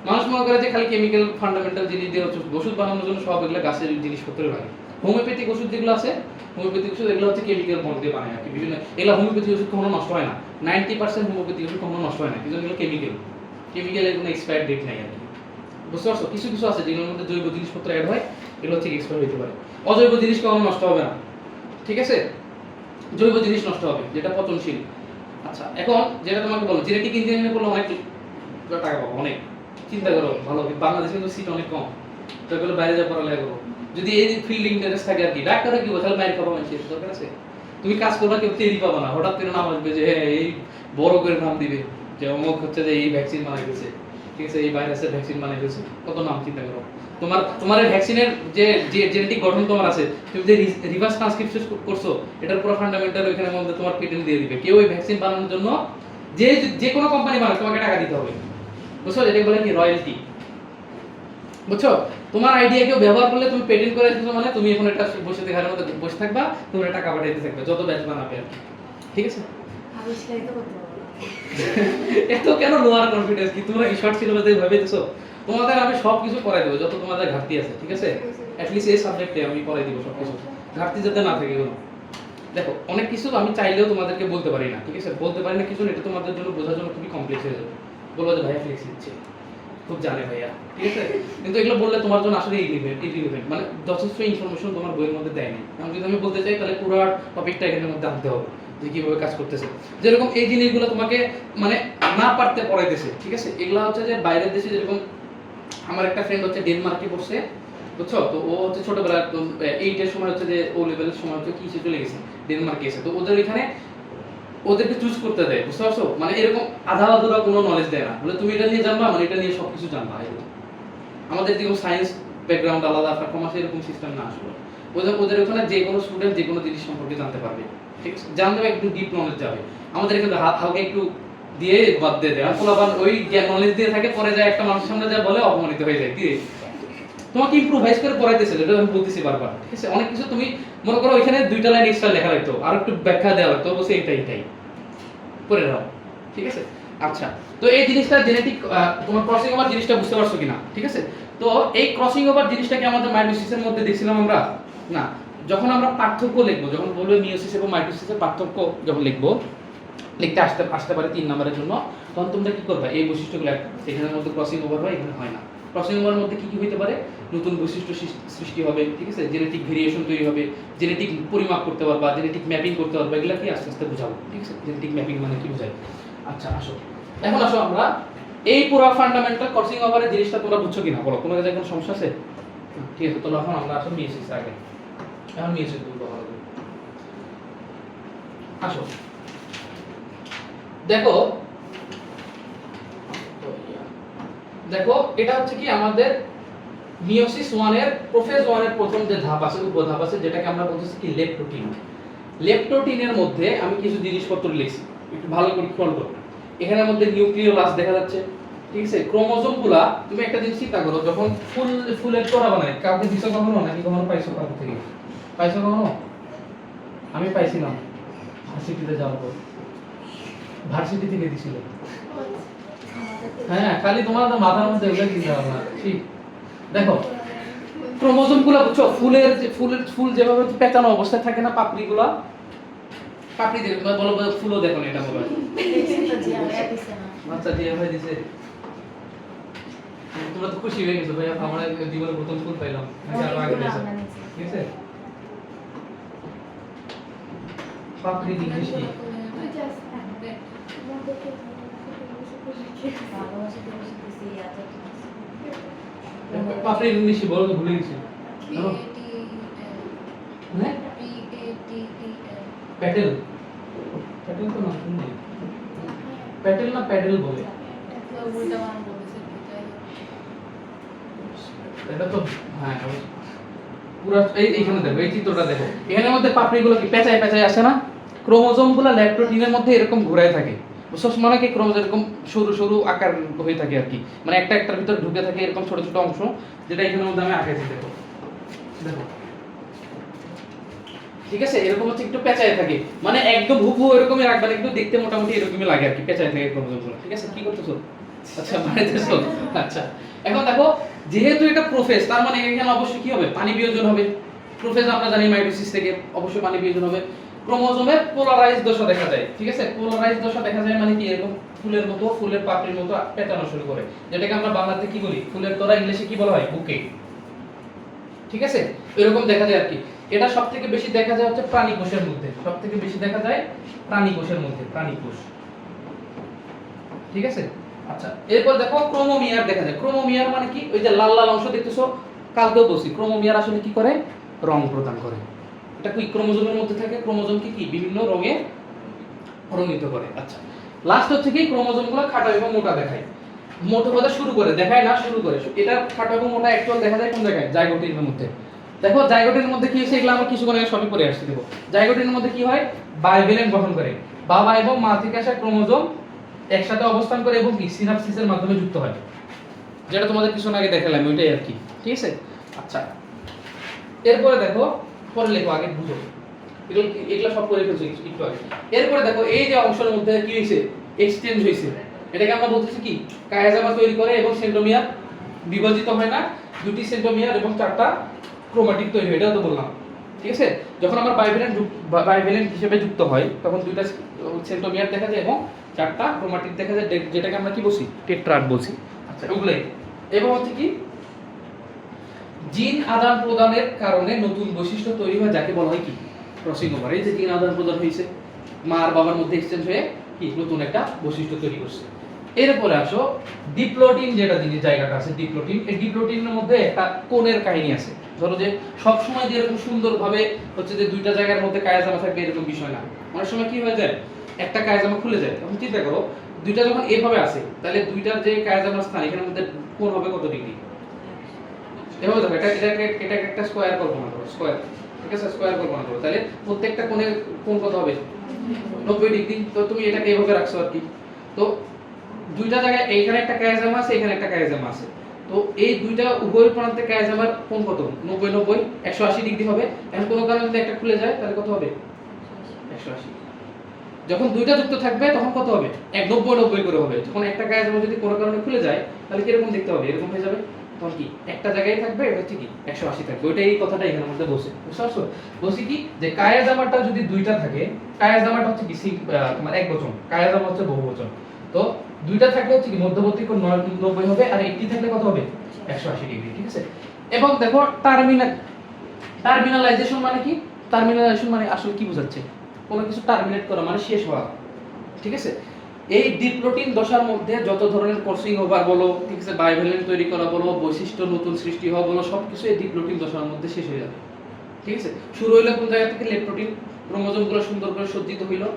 [SPEAKER 1] মানুষ মনে করে যে খালি কেমিক্যাল ফান্ডামেন্টাল জিনিস দিয়ে হচ্ছে ওষুধ বানানোর জন্য, সব এগুলো গাছের জিনিসপত্র লাগে। হোমিওপ্যাথিক ওষুধ যেগুলো আছে, হোমিওপ্যাথিক ওষুধ এগুলো হচ্ছে কেমিক্যাল বন্ড দিয়ে বানায় আর কি বিভিন্ন। এগুলো হোমিওপ্যাথিক ওষুধ কখনো নষ্ট হয় না, 90% হোমিওপ্যাথিক ওষুধ কখনো নষ্ট হয় না, কিন্তু এগুলো কেমিক্যালের কোনো এক্সপায়ার ডেট নাই আর কি, বুঝতে পারছো? কিছু কিছু আছে যেগুলোর মধ্যে জৈব জিনিসপত্র অ্যাড হয়, এগুলো হচ্ছে এক্সপায়ার হতে পারে। অজৈব জিনিস কখনো নষ্ট হবে না, ঠিক আছে? জৈব জিনিস নষ্ট হবে যেটা পচনশীল। আচ্ছা এখন যেটা তোমাকে বলো, জেনেটিক ইঞ্জিনিয়ারিং করলে অনেক টাকা পাবো, অনেক। চিন্তা করো ভালো, বাংলাদেশে কিন্তু সিট অনেক কম, তো এগুলো বাইরে যা পড়ালেখা করো। যদি এই ফিল্ড ইন্টারেস্ট থাকে আর কি, ডাক্তারে কি বলছে বাইরে পাবো মানুষের দরকার আছে? তুমি কাজ করবা, কেউ টেরি পাবো না, হঠাৎ করে নাম আসবে যে হ্যাঁ এই বড় করে নাম দিবে যে অমুক হচ্ছে যে এই ভ্যাকসিন বানাই ফেলছে, ঠিক আছে? এই ভাইরাসের ভ্যাকসিন বানাই ফেলছে, কত নাম। চিন্তা করো তোমার এই ভ্যাকসিনের যে জেনেটিক গঠন তোমার আছে, তুমি যে রিভার্স ট্রান্সক্রিপশন করছো, এটার পুরো ফান্ডামেন্টাল ওইখানে মধ্যে তোমার পেটেন্ট দিয়ে দিবে। কেউ এই ভ্যাকসিন বানানোর জন্য যে কোনো কোম্পানি বানায় তোমাকে টাকা দিতে হবে, বুঝছো? এটাকে বলে কি রয়্যালটি, বুঝছো? তোমার আইডিয়া কেউ ব্যবহার করলে তুমি পেটেন্ট করে দিচ্ছ, মানে তুমি এখন এটা বসে ঘরের মধ্যে বসে থাকবা, তোমরা টাকা পাঠাইতে থাকবে যত ব্যাচ বানাবে আর কি, ঠিক আছে?
[SPEAKER 2] আবিষ্কারিত করতে পারবো না।
[SPEAKER 1] এত কেন লোয়ার কনফিডেন্স কি? তোমরা এই শর্ট সিলেবাসে ভাবেছো তোমাদের আমি সব কিছু করাই দেবো যত তোমাদের ঘাটতি আছে, ঠিক আছে? অ্যাট লিস্ট এই সাবজেক্টে আমি করাই দিব সব কিছু, ঘাটতি যাতে না থাকে কোনো। দেখো অনেক কিছু আমি চাইলেও তোমাদেরকে বলতে পারি না, ঠিক আছে? বলতে পারি না কিছু, এটা তোমাদের জন্য বোঝার জন্য খুবই কমপ্লেক্স হয়ে যাবে। বলবো যে ভাইয়া ফ্লেক্স দিচ্ছে, খুব জানে ভাইয়া, ঠিক আছে? কিন্তু এগুলো বললে তোমার জন্য আসলে ইরিলেভেন্ট, মানে যথেষ্ট ইনফরমেশন তোমার বইয়ের মধ্যে দেয়নি। আমি যদি আমি বলতে চাই তাহলে পুরো টপিকটা এখানের মধ্যে আনতে হবে যে কিভাবে কাজ করতেছে। যেরকম এই জিনিসগুলো তোমাকে মানে না পারতে পড়াইতেছে, ঠিক আছে? এগুলো হচ্ছে যে বাইরের দেশে, যেরকম আমার একটা ফ্রেন্ড হচ্ছে ডেনমার্কে পড়ছে, বুঝছো? তো ও হচ্ছে ছোটবেলা 8 এর সময় হচ্ছে যে ও লেভেলের সময় হচ্ছে কি চলে গেছে, ডেনমার্কে এসে। তো ওদের এখানে ওদেরকে চুজ করতে দেয়, বুঝতে পারছো? মানে এরকম আধা আধুরা কোনো নলেজ দেয় না, বলে তুমি এটা নিয়ে জানবা, মানে এটা নিয়ে সবকিছু জানবা। আমাদের যেরকম সায়েন্স ব্যাকগ্রাউন্ড আলাদা, কমার্স এরকম সিস্টেম না আসলে। ওদের ওখানে যে কোনো স্টুডেন্ট যে কোনো জিনিস সম্পর্কে জানতে পারবে, ঠিক আছে? জানতে হবে, একটু ডিপ নলেজ যাবে। আমাদের এখানে হালকা একটু দিয়ে বাদ দিয়ে দেয়, আর পোলাপান ওই নলেজ দিয়ে থাকে, পরে যায় একটা মানুষের সামনে যা বলে অপমানিত হয়ে যায়। কি তোমাকে ইমপ্রোভাইজ করে পড়াইতেছে, এটা আমি বলতেছি বারবার, ঠিক আছে? অনেক কিছু তুমি মনে করো ওইখানে 2টা লাইন এক্সট্রা লেখা লাগতো, আর একটু ব্যাখ্যা দেওয়া লাগতো, বলছে এটাই করে দাও, ঠিক আছে? আচ্ছা তো এই জিনিসটা জেনেটিক তোমার ক্রসিং ওভার জিনিসটা বুঝতে পারছো কিনা, ঠিক আছে? তো এই ক্রসিং ওভার জিনিসটাকে আমাদের মাইটোসিসের মধ্যে দেখছিলাম আমরা না, যখন আমরা পার্থক্য লিখবো, যখন বলবো মিয়োসিস এবং মাইটোসিসের পার্থক্য যখন লিখবো, লিখতে আসতে আসতে পারে 3 নম্বরের জন্য, তখন তোমরা কি করবে এই বৈশিষ্ট্যগুলো এখানের মধ্যে ক্রসিং ওভার হয়, এখানে হয় না। ক্রসিং ওভারের মধ্যে কি কি হইতে পারে, নতুন বৈশিষ্ট্য সৃষ্টি হবে, ঠিক আছে, জেনেটিক ভেরিয়েশন তৈরি হবে, জেনেটিক পরিমাপ করতে পারবা, জেনেটিক ম্যাপিং করতে পারবা, এগুলো কি আস্তে আস্তে বোঝাবো, ঠিক আছে, জেনেটিক ম্যাপিং মানে কি বোঝায়। আচ্ছা আসো, এখন আসো আমরা এই পুরো ফান্ডামেন্টাল ক্রসিং ওভারের জিনিসটা তোমরা বুঝছো কিনা বলো, কোনো জায়গায় কোনো সমস্যা আছে? ঠিক আছে, তো এখন আমরা আসলে মিয়েসিস আগে, এখন মিয়েসিস বলবো ভালো করে। আসো দেখো, দেখো এটা হচ্ছে কি আমাদের মিয়োসিস 1 এর প্রোফেজ 1 এর প্রথম যে ধাপ আছে, উপধাপ আছে, যেটাকে আমরা বলতেছি কি লেপ্টোটিন। লেপ্টোটিনের মধ্যে আমি কিছু জিনিসপত্র লিখছি, একটু ভালো করে খেয়াল করো। এখানের মধ্যে নিউক্লিওলাস দেখা যাচ্ছে, ঠিক আছে, ক্রোমোজোমগুলা, তুমি একটা জিনিস চিন্তা করো, যখন ফুলের তোড়া বানায়, কাউকে দিছো কখনো নাকি কখনো পাইছো কারো থেকে? পাইছো কখনো? আমি পাইছিলাম ভার্সিটিতে যাওয়ার পর, ভার্সিটি থেকে দিছিল। হ্যাঁ, খালি তোমার তো মাথার মধ্যে ওগুলা কি যাবে না, ঠিক। দেখো ক্রোমোজোমগুলো বুঝছো, ফুল যেভাবে পেঁচানো অবস্থায় থাকে না, পাপড়িগুলা, পাপড়ি দেখো, তোমরা বলো ফুলও দেখো না, এটা বলো। আচ্ছা দিয়ে ভাই দিছে, তোমরা তো খুশি হয়ে গেছো ভাই, আমরা জীবনে প্রথম ফুল পাইলাম, আরো আগে দিয়েছে, ঠিক আছে। পাপড়ি জিনিস কি? পাপড়ি জিনিস বলো তো, ভুলে গেছি। হ্যাঁ প্যাটেল, প্যাটেল তো না, শুনি প্যাটেল না প্যাডেল বলে, এটা তো হ্যাঁ পুরো এইখানে দেখো, এই চিত্রটা দেখো, এখানের মধ্যে পাপড়িগুলো কি পেঁচায় পেঁচায় আসে না, ক্রোমোজোমগুলো ল্যাপ্টোটিনের মধ্যে এরকম ঘুরায় থাকে, বুঝছস, মানে কি ক্রোমোজোম এরকম সরু সরু আকার হয়ে থাকে আর কি, মানে একটা একটার ভিতর ঢুকে থাকে এরকম ছোট ছোট অংশ, যেটা এখানের মধ্যে আমি আঁকেছি, দেখো দেখো, ঠিক আছে, এরকম হচ্ছে একটু পেঁচায় থাকে, মানে একদম হুবহু এরকমই রাখবেন, একটু দেখতে মোটামুটি এরকমই লাগে আর কি, পেঁচায় থাকে ক্রোমোজোমগুলো, ঠিক আছে। কি করতেছো? আচ্ছা বানাইতেছো, আচ্ছা। এখন দেখো যেহেতু এটা প্রোফেজ, তার মানে এখানে অবশ্যই কি হবে, পানি বিয়োজন হবে। প্রোফেজ আমরা জানি মাইটোসিস থেকে অবশ্যই পানি বিয়োজন হবে। ক্রোমোজোমের পোলারাইজ দশা দেখা যায়, ঠিক আছে, পোলারাইজ দশা দেখা যায় মানে কি, এরকম ফুলের মতো, ফুলের পাপড়ির মতো পেঁচানো শুরু করে, যেটাকে আমরা বাংলাতে কি বলি, ফুলের তোড়া, ইংলিশে কি বলা হয়, বুকে, ঠিক আছে, এরকম দেখা যায় আর কি। এটা সবথেকে বেশি দেখা যায় হচ্ছে প্রাণী কোষের মধ্যে, সবথেকে বেশি দেখা যায় প্রাণী কোষের মধ্যে, প্রাণী কোষ, ঠিক আছে। আচ্ছা এরপর দেখো ক্রোমোমিয়ার দেখা যায়। ক্রোমোমিয়ার মানে কি, ওই যে লাল লাল অংশ দেখতেছো, কালকেও বলছি ক্রোমোমিয়ার আসলে কি করে, রং প্রদান করে। এটা কি ক্রোমোজোমের মধ্যে থাকে, ক্রোমোজোমকে কি বিভিন্ন রঙে রঙিত করে। আচ্ছা লাস্ট হচ্ছে কি, ক্রোমোজোমগুলো খাটো এবং মোটা দেখায়, মোটো কথা শুরু করে, দেখায় না শুরু করে, এটা খাটো এবং মোটা অ্যাকচুয়াল দেখা যায় কোন জায়গায়, জাইগোটিনের মধ্যে। দেখো জাইগোটের মধ্যে কি হয়েছে, এগুলো আমরা কিছুক্ষণ আগে সবই পড়ে আসছি। দেখো জাইগোটের মধ্যে কি হয়, বাইভ্যালেন্ট গঠন করে, বাবা এবং মা থেকে আসা ক্রোমোজোম একসাথে অবস্থান করে এবং কি সিনাপসিসের মাধ্যমে যুক্ত হয়, যেটা তোমাদের কিছুক্ষণ আগে দেখালাম, ওইটাই আর কি, ঠিক আছে। আচ্ছা এরপরে দেখো, পরে লেখো, আগে বুঝো, এগুলো সব করে ফেলছো একটু আগে। এরপরে দেখো এই যে অংশের মধ্যে কি হয়েছে, এক্সচেঞ্জ হয়েছে, এটাকে আমরা বলতেছি কি, কায়াজামা তৈরি করে এবং সেন্ট্রোমিয়ার বিভাজিত হয় না, দুটি সেন্ট্রোমিয়ার এবং 4টা ক্রোমাটিড তৈরি হয়, এটাও তো বললাম, ঠিক আছে। যখন আমরা বাইভ্যালেন্ট হিসেবে যুক্ত হয়, তখন 2টা সেন্ট্রোমিয়ার দেখা যায় এবং 4টা ক্রোমাটিড দেখা যায়, যেটাকে আমরা কি বলছি, টেট্রাড বলছি। আচ্ছা ওগুলাই, এবং হচ্ছে কি জিন আদান প্রদানের কারণে নতুন বৈশিষ্ট্য তৈরি হয়, যাকে বলা হয় কি, ক্রসিং ওভার। এই যে জিন আদান প্রদান হয়েছে, মা আর বাবার মধ্যে এক্সচেঞ্জ হয়ে কি নতুন একটা বৈশিষ্ট্য তৈরি করছে। এরপরে আসো ডিপ্লোটিন, যেটা জিনিস জায়গাটা আছে ডিপ্লোটিন, এই ডিপ্লোটিনের মধ্যে একটা কোণের কাহিনী আছে। ধরো যে সব সময় যে এরকম সুন্দরভাবে হচ্ছে যে 2টা জায়গার মধ্যে কায়াজামা থাকবে এরকম বিষয় না, অনেক সময় কি হয়ে যায়, একটা কায়াজামা খুলে যায়। তখন চিন্তা করো 2টা যখন এভাবে আসে, তাহলে 2টার যে কায়াজামার স্থান, এখানের মধ্যে কোণ হবে কত ডিগ্রি, এভাবে দেখো, এটা একটা স্কয়ার কল্পনা করো, স্কয়ার, ঠিক আছে, স্কয়ার কল্পনা করো, তাহলে প্রত্যেকটা কোণের কোণ কত হবে, 90 ডিগ্রি। তো তুমি এটাকে এভাবে রাখছো আর কি। তো 2টা জায়গায়, এইখানে একটা কায়াজামা আছে, এখানে একটা কায়াজামা আছে, তো এই 2টা উভয় প্রান্তে কায়াজামার কোণ কত, 90 90 180 ডিগ্রি হবে। এখন কোনো কারণে যদি একটা খুলে যায় তাহলে কত হবে, 180। যখন 2টা যুক্ত থাকবে তখন কত হবে, 90 90 করে হবে। যখন একটা কায়াজামা যদি কোনো কারণে খুলে যায় তাহলে কি এরকম দেখতে হবে, এরকম হয়ে যাবে, তখন কি একটা জায়গায় থাকবে, এটা হচ্ছে কি 180 থাকবে। ওইটাই এই কথাটা এখানের মধ্যে বসে, বুঝতে পারছো? বলছি কি যে কায়া জামাটা যদি দুইটা থাকে, কায়া জামাটা হচ্ছে কি তোমার একবচন, কায়া জামা হচ্ছে বহুবচন। তো দুইটা থাকলে হচ্ছে কি মধ্যবর্তী কোণ 90 হবে, আর একটি থাকলে কত হবে? 180 ডিগ্রি, ঠিক আছে? এবং দেখো টার্মিনালাইজেশন মানে কি? টার্মিনালাইজেশন মানে আসলে কি বোঝাচ্ছে? কোনো কিছু টার্মিনেট করা মানে শেষ হওয়া, ঠিক আছে? এই ডিপ্লোটিন দশার মধ্যে যত ধরনের ক্রসিং ওভার বলো, ঠিক আছে, বাইভ্যালেন্ট তৈরি করা বলো, বৈশিষ্ট্য নতুন সৃষ্টি হওয়া বলো, সবকিছু এই ডিপ্লোটিন দশার মধ্যে শেষ হয়ে যাবে, ঠিক আছে? শুরু হইলো কোন জায়গা থেকে? লেপ্টোটিন, ক্রোমোজোমগুলো সুন্দর করে সজ্জিত হইলো,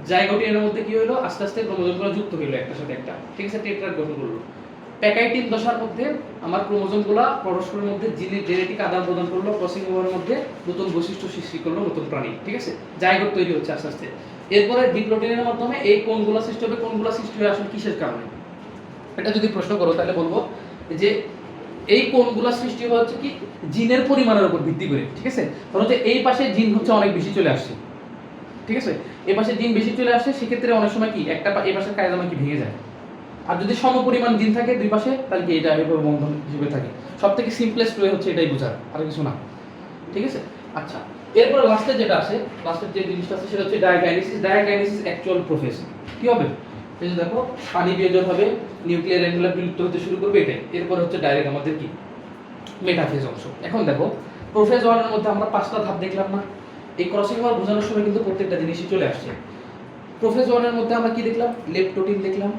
[SPEAKER 1] জাইগোটিনের মধ্যে কি হইলো? আস্তে আস্তে ক্রোমোজোমগুলো যুক্ত হইলো একটার সাথে একটা, ঠিক আছে, টেট্রাড গঠন করলো। প্যাকাইটিন দশার মধ্যে আমার ক্রোমোজোমগুলো পরস্পরের মধ্যে জেনেটিক আদান প্রদান করলো, ক্রসিং ওভারের মধ্যে নতুন বৈশিষ্ট্য সৃষ্টি করলো, নতুন প্রাণী, ঠিক আছে, জাইগোট তৈরি হচ্ছে আস্তে আস্তে। এরপরে ডিপ্লোটিনের মাধ্যমে এই কোণগুলো সৃষ্টি হবে। কোণগুলো সৃষ্টি হয় আসলে কিসের কারণে? এটা যদি প্রশ্ন করো তাহলে বলবো যে এই কোণগুলো সৃষ্টি হচ্ছে কি জিনের পরিমাণের উপর ভিত্তি করে, ঠিক আছে? ধরো যে এই পাশে জিন হচ্ছে অনেক বেশি চলে আসছে, ঠিক আছে, এই পাশে জিন বেশি চলে আসছে, সেক্ষেত্রে অনেক সময় কি একটা এই পাশের কায়া জামা কি ভেঙে যায়। আর যদি সমপরিমাণ জিন থাকে দুই পাশে, তাহলে কি এটা এভাবে বন্ধন হিসেবে থাকে। সবথেকে সিম্পলেস্ট ওয়ে হচ্ছে এটাই বোঝার, আর কিছু না, ঠিক আছে? আচ্ছা, এরপর লাস্টে যেটা আছে, লাস্টের যে জিনিসটা আছে সেটা হচ্ছে ডায়াকাইনেসিস। ডায়াকাইনেসিস অ্যাকচুয়াল প্রসেস কি হবে? এই যে দেখো, পানি বিয়োজন হবে, নিউক্লিয়ার অ্যাঙ্গুলার বিলুপ্ত হতে শুরু করবে, এটাই। এরপর হচ্ছে ডাইরেক্ট আমাদের কি মেটাফেজ অংশ। এখন দেখো, প্রোফেজ 1 এর মধ্যে আমরা 5টা ধাপ দেখলাম না? এই ক্রসিং ওভার বোঝানোর সময় কিন্তু প্রত্যেকটা জিনিসই চলে আসছে। প্রোফেজ 1 এর মধ্যে আমরা কি দেখলাম? লেপ্টোটিন দেখলাম,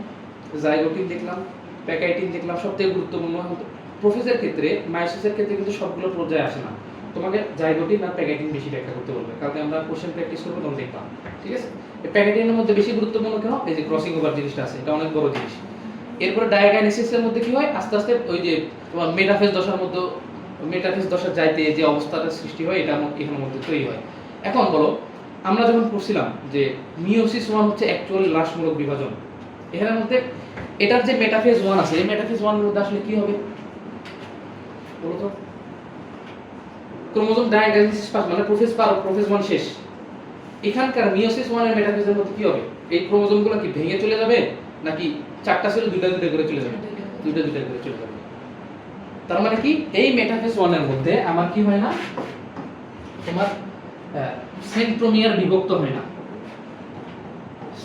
[SPEAKER 1] জাইগোটিন দেখলাম, প্যাকাইটিন দেখলাম। সবথেকে গুরুত্বপূর্ণ প্রোফেজের ক্ষেত্রে, মায়োসিসের ক্ষেত্রে কিন্তু সবগুলো পর্যায়ে আসে না, তোমাকে জাইগোটিন আর প্যাকাইটিন বেশি ব্যাখ্যা করতে বলবে, কারণ আমরা কোশ্চেন প্র্যাকটিস করবো তখন দেখলাম, ঠিক আছে? এই প্যাকাইটিনের মধ্যে বেশি গুরুত্বপূর্ণ কেন? এই যে ক্রসিং ওভার জিনিসটা আছে, এটা অনেক বড় জিনিস। এরপরে ডায়াকাইনেসিসের মধ্যে কি হয়? আস্তে আস্তে ওই যে তোমার মেটাফেজ দশার মধ্যে, মেটাফেজ দশার যাইতে যে অবস্থাটা সৃষ্টি হয়, এটা এখানের মধ্যে তৈরি হয়। এখন বলো, আমরা যখন পড়ছিলাম যে মিওসিস 1 হচ্ছে অ্যাকচুয়াল হ্রাসমূলক বিভাজন, এখানের মধ্যে এটার যে মেটাফেজ 1 আছে, এই মেটাফেজ 1 এর মধ্যে আসলে কি হবে বলো তো? ক্রোমোজোম ডায়াকাইনেসিস পাস মানে প্রোফেজ 1 শেষ। এখানকার মিওসিস 1 এর মেটাফেজের মধ্যে কি হবে? এই ক্রোমোজোমগুলো কি ভেঙে চলে যাবে, নাকি চারটা ছিল দুইটা দুইটা করে চলে যাবে? দুইটা দুইটা করে চলে যাবে। তার মানে কি এই মেটাফেজ 1 এর মধ্যে আমার কি হয় না, তোমার সেন্ট্রোমিয়ার বিভক্ত হয় না,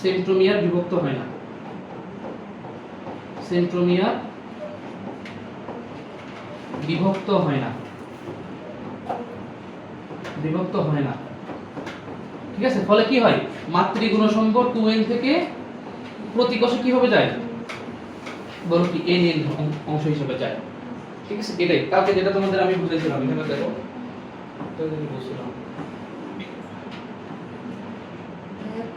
[SPEAKER 1] সেন্ট্রোমিয়ার বিভক্ত হয় না, সেন্ট্রোমিয়ার বিভক্ত হয় না, বিভক্ত হয় না, ঠিক আছে? ফলে কি হয়? মাতৃগুণসম্ভ 2n থেকে প্রতিকোষে কিভাবে যায় বলো কি? n অংশ হিসেবে যায়, ঠিক আছে? এটাই কালকে যেটা তোমাদের আমি বুঝাইছিলাম, এখানে দেখো তো আমি বলছিলাম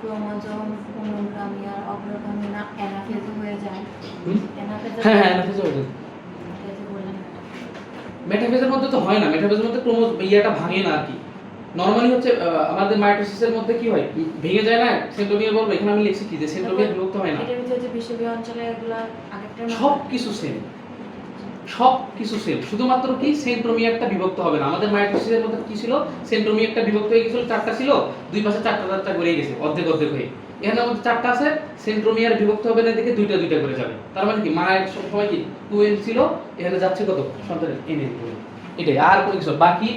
[SPEAKER 2] ক্রোমোজোম অনুগামী আর অগ্রগামী না অ্যানাফেজ হয়ে যায়। অ্যানাফেজ,
[SPEAKER 1] হ্যাঁ হ্যাঁ অ্যানাফেজ হয়ে যায়।
[SPEAKER 2] বললেন
[SPEAKER 1] মেটাফেজের মধ্যে তো হয় না, মেটাফেজের মধ্যে ইয়াটা ভাঙে না আর কি। নরমালি হচ্ছে আমাদের মাইটোসিসের মধ্যে কি হয়? ভেঙে যায় না সেন্ট্রোমিয়ার বলবো, এখানে আমি লিখছি কি যে সেন্ট্রোমিয়ার বিভক্ত হয় না।
[SPEAKER 2] এটার ভিতরে যে বিষুবীয় অঞ্চলে এগুলা আগেরটা
[SPEAKER 1] সব কিছু সেম, সব কিছু সেম, শুধুমাত্র কি সেন্ট্রোমিয়ারটা বিভক্ত হবে না। আমাদের মাইটোসিসের মধ্যে কি ছিল? সেন্ট্রোমিয়ারটা বিভক্ত হয়ে গেছিল, চারটা ছিল, দুই পাশে চারটা চারটা করে গেছে, অর্ধেক অর্ধেক হয়ে। এখানে আমাদের চারটা আছে, সেন্ট্রোমিয়ার বিভক্ত হবে না, দেখে দুইটা দুইটা করে যাবে। তার মানে কি মায়ের সময় কি 2n ছিল, এখানে যাচ্ছে কত? সন্তানের n করে। এটাই, আর কোনো কিছু বাকি।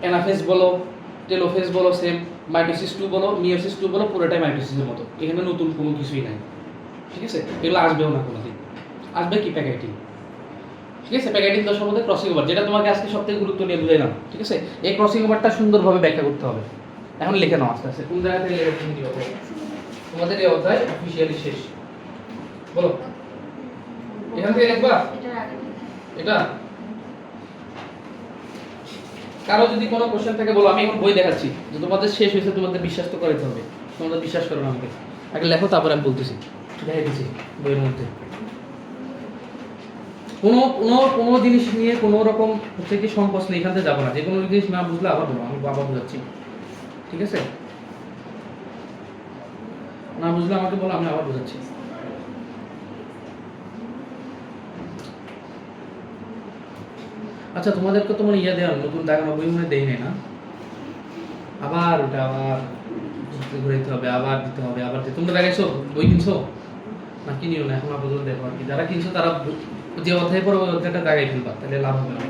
[SPEAKER 1] অ্যানাফেজ বলো, টেলোফেজ বলো সেম, মাইটোসিস 2 বলো, মিওসিস 2 বলো, পুরোটাই মাইটোসিসের মতো। এখানে নতুন কোনো কিছুই নাই, ঠিক আছে? এগুলো আসবেও না কোনোদিন। আসবে কি? প্যাকেটিং, ঠিক আছে? প্যাকেটিং দশার মধ্যে ক্রসিং ওভার, যেটা তোমাকে আজকে সবথেকে গুরুত্ব নিয়ে বুঝাইলাম, ঠিক আছে? এই ক্রসিং ওভারটা সুন্দরভাবে ব্যাখ্যা করতে হবে। এখন লিখে নাও আস্তে আস্তে, কোন জায়গা থেকে লিখে দিও? তোমাদের এই অধ্যায় অফিশিয়ালি শেষ, বলো এখান থেকে লিখবা এটা। কারো যদি কোনো কোশ্চেন থাকে বলো, আমি এখন বই দেখাচ্ছি যে তোমাদের শেষ হয়েছে, তোমাদের বিশ্বাস তো করাইতে হবে। তোমাদের বিশ্বাস করো না আমাকে, আগে লেখো তারপর আমি বলতেছি। দেখাই দিচ্ছি বইয়ের মধ্যে কোনো জিনিস নিয়ে কোনো রকম হচ্ছে কি সংকোচ নেই, এখান থেকে যাবো না। যে কোনো জিনিস না বুঝলে আবার বলো, আমি বাবা বুঝাচ্ছি, ঠিক আছে? না বুঝলে আমাকে বলো, আমি আবার বুঝাচ্ছি। আচ্ছা, তোমাদেরকে তোমার ইয়ে দেওয়া নতুন দেখানো বই মনে দেই নাই না? আবার ওটা আবার ঘুরাইতে হবে, আবার দিতে হবে, আবার তোমরা দেখাইছো বই কিনছো না? কিনিও না এখন আপাতত, দেখো আর কি। যারা কিনছো তারা যে অধ্যায় পরে ওই অধ্যায়টা দাগাই ফেলবা, তাহলে লাভ হবে না।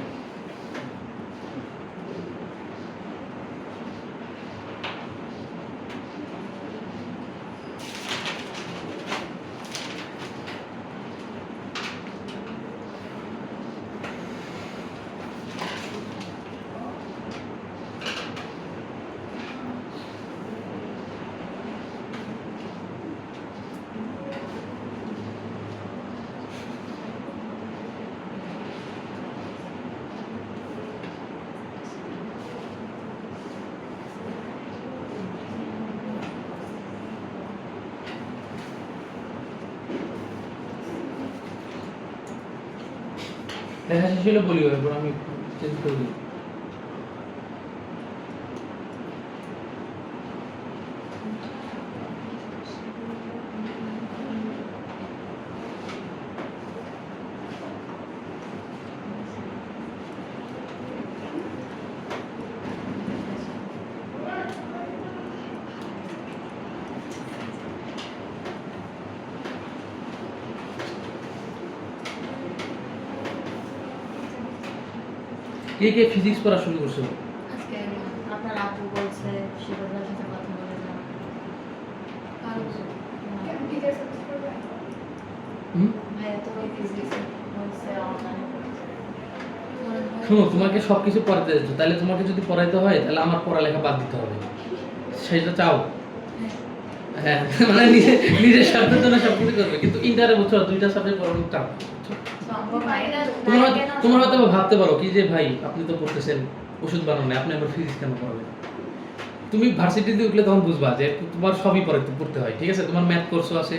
[SPEAKER 1] দেখা শেষ হলে বলিও, এরপর আমি চেঞ্জ করে দিই। কে কে ফিজিক্স পড়া শুরু করছো?
[SPEAKER 2] আজকে আপনার আপু বলছে শিবদার সাথে কথা বলে যাও।
[SPEAKER 1] হুম?
[SPEAKER 2] ভাইয়া তো ফিজিক্স বলছে অনলাইনে
[SPEAKER 1] শোনো, তোমাকে সবকিছু পড়াতে যাচ্ছ, তাহলে তোমাকে যদি পড়াইতে হয় তাহলে আমার পড়ালেখা বাদ দিতে হবে, সেটা চাও? হ্যাঁ, মানে নিজের স্বার্থের জন্য সবকিছু করবে, কিন্তু ইন্টারে বুঝছো 2টা সাবজেক্ট পড়ানো চাও।
[SPEAKER 2] সম্ভব না। এটা
[SPEAKER 1] তোমরা হয়তো ভাবতে পারো কি যে ভাই আপনি তো পড়তেছেন ওষুধ বানানো, আপনি আবার ফিজিক্স কেন পড়াবেন? তুমি ভার্সিটিতে উঠলে তখন বুঝবা যে তোমার সবই পড়তে হয়, ঠিক আছে? তোমার ম্যাথ কোর্সও আছে,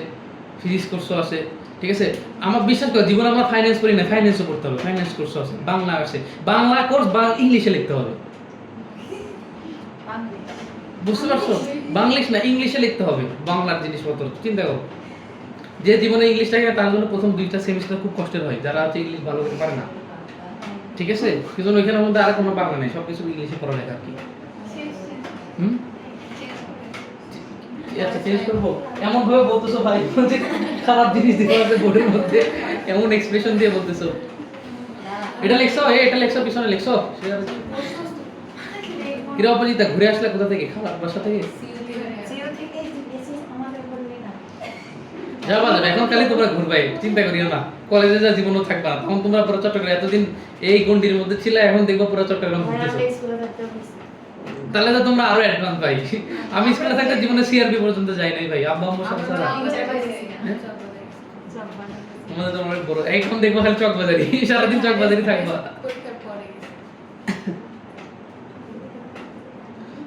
[SPEAKER 1] ফিজিক্স কোর্সও আছে, ঠিক আছে? আমার বিশ্বাস করো, জীবনে আমরা ফাইন্যান্স পড়ি না, ফাইন্যান্সও পড়তে হবে, ফাইন্যান্স কোর্সও আছে, বাংলা আছে, বাংলা কোর্স বা ইংলিশে লিখতে হবে, বুঝতে পারছো? বাংলিশ না, ইংলিশে লিখতে হবে বাংলার জিনিসপত্র। চিন্তা করো, যে জীবনে ইংলিশ থাকে তার জন্য প্রথম 2টা সেমিস্টার খুব কষ্টের হয়, যারা হচ্ছে ইংলিশ ভালো করে পারে না, ঠিক আছে? কিন্তু ওইখানের মধ্যে আর কোনো বাংলা নেই, সবকিছু ইংলিশে পড়ালেখা আর কি। হুম, আচ্ছা চেঞ্জ করবো? এমন ভাবে বলতেছো ভাই যে খারাপ জিনিস দেওয়া আছে বোর্ডের মধ্যে, এমন এক্সপ্রেশন দিয়ে বলতেছো। এটা লিখছো, এটা লিখছো, পিছনে লিখছো। কিরা অপোজিটটা ঘুরে আসলে কোথা থেকে? খারাপ বাসা থেকে?
[SPEAKER 2] জিরো থেকে এসে আমাদের বললি না।
[SPEAKER 1] যাবা যাবে, এখন খালি তোমরা ঘুরবাই, চিন্তা করিও না। কলেজে যা জীবনও থাকবা না, তখন তোমরা পুরো চট্টগ্রাম, এতদিন এই গন্ডির মধ্যে ছিলে, এখন দেখবো পুরো চট্টগ্রাম ঘুরতেছো।
[SPEAKER 2] স্কুলে থাকতে হয়েছে।
[SPEAKER 1] তাহলে তো তোমরা আরো অ্যাডভান্স ভাই। আমি স্কুলে থাকতে জীবনে সিআরপি পর্যন্ত যাই নাই ভাই, আব্বা আম্মুর সাথে ছাড়া। তোমাদের তো অনেক বড়, এখন দেখবো খালি চকবাজারি, সারাদিন চকবাজারি থাকবা।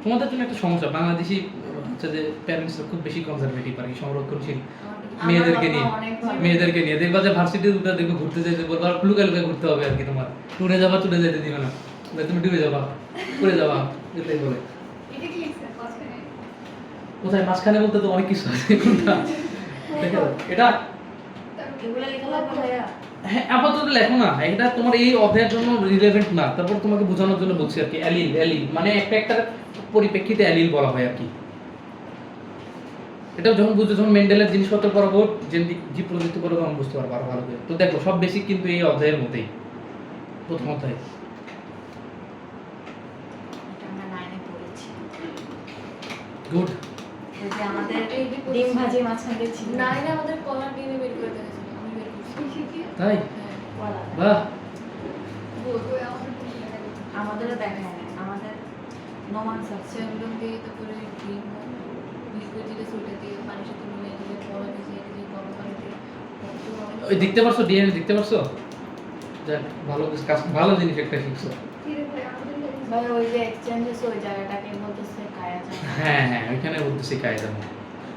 [SPEAKER 1] তোমাদের জন্য একটা সমস্যা, বাংলাদেশি হচ্ছে যে প্যারেন্টসরা খুব বেশি কনজারভেটিভ আর কি, সংরক্ষণশীল মেয়েদেরকে নিয়ে দেখবা যে ভার্সিটি দুটো দেখবে ঘুরতে যেতে বলবো, আর লুকায় লুকায় ঘুরতে হবে আর কি, তোমার টুরে যাবা, টুরে যেতে দিবে না, তুমি ডুবে যাবা, পড়ে যাবা, এটাই বলে। কোথায় মাঝখানে বলতে তো অনেক কিছু আছে, কোনটা দেখো এটা?
[SPEAKER 2] এগুলা লেখা লাগবে ভাইয়া।
[SPEAKER 1] হ্যাঁ, আপাতত লেখো না, এটা তোমার এই অধ্যায়ের জন্য রিলেভেন্ট না, তারপর তোমাকে বোঝানোর জন্য বলছি আর কি। অ্যালিল মানে একটা পরিপ্রেক্ষিতে অ্যালিল বলা হয় আর কি। এটা যখন বুঝছো, যখন মেন্ডেলের জিনিসপত্র পড়াবো, জীব প্রযুক্তি পড়াবো, তখন বুঝতে পারবো আরো ভালো করে। তো দেখো, সব বেসিক কিন্তু এই অধ্যায়ের মধ্যেই, প্রথম অধ্যায়।
[SPEAKER 2] এটা আমরা 9 এ পড়েছি।
[SPEAKER 1] গুড।
[SPEAKER 2] ওই যে আমাদের ডিম ভাজি মাঝখান দিয়ে ছিল।
[SPEAKER 4] নাইলে আমাদের কলার ডিমে বের করে দিয়েছিল, আমি বের করছি।
[SPEAKER 1] তাই?
[SPEAKER 4] হ্যাঁ।
[SPEAKER 2] বলা।
[SPEAKER 1] বাহ।
[SPEAKER 2] আমাদেরও দেখায় না, আমাদের নোমান স্যার
[SPEAKER 4] সেগুলো দিয়ে তারপরে ডিম বিস্কুট দিয়ে সুটে দিয়ে পানির সাথে মিলিয়ে দিয়ে কলা ভিজিয়ে দিয়ে গরম পানি দিয়ে
[SPEAKER 1] ওই দেখতে পারছো, ডিএনএ দেখতে পারছো? যাক, ভালো কাজ, ভালো জিনিস একটা শিখছো।
[SPEAKER 2] ভাই ওই যে এক্সচেঞ্জেস ওই জায়গাটাকে বলতেছে কায়া জামা।
[SPEAKER 1] হ্যাঁ হ্যাঁ, ওইখানে বলতেছি কায়দা।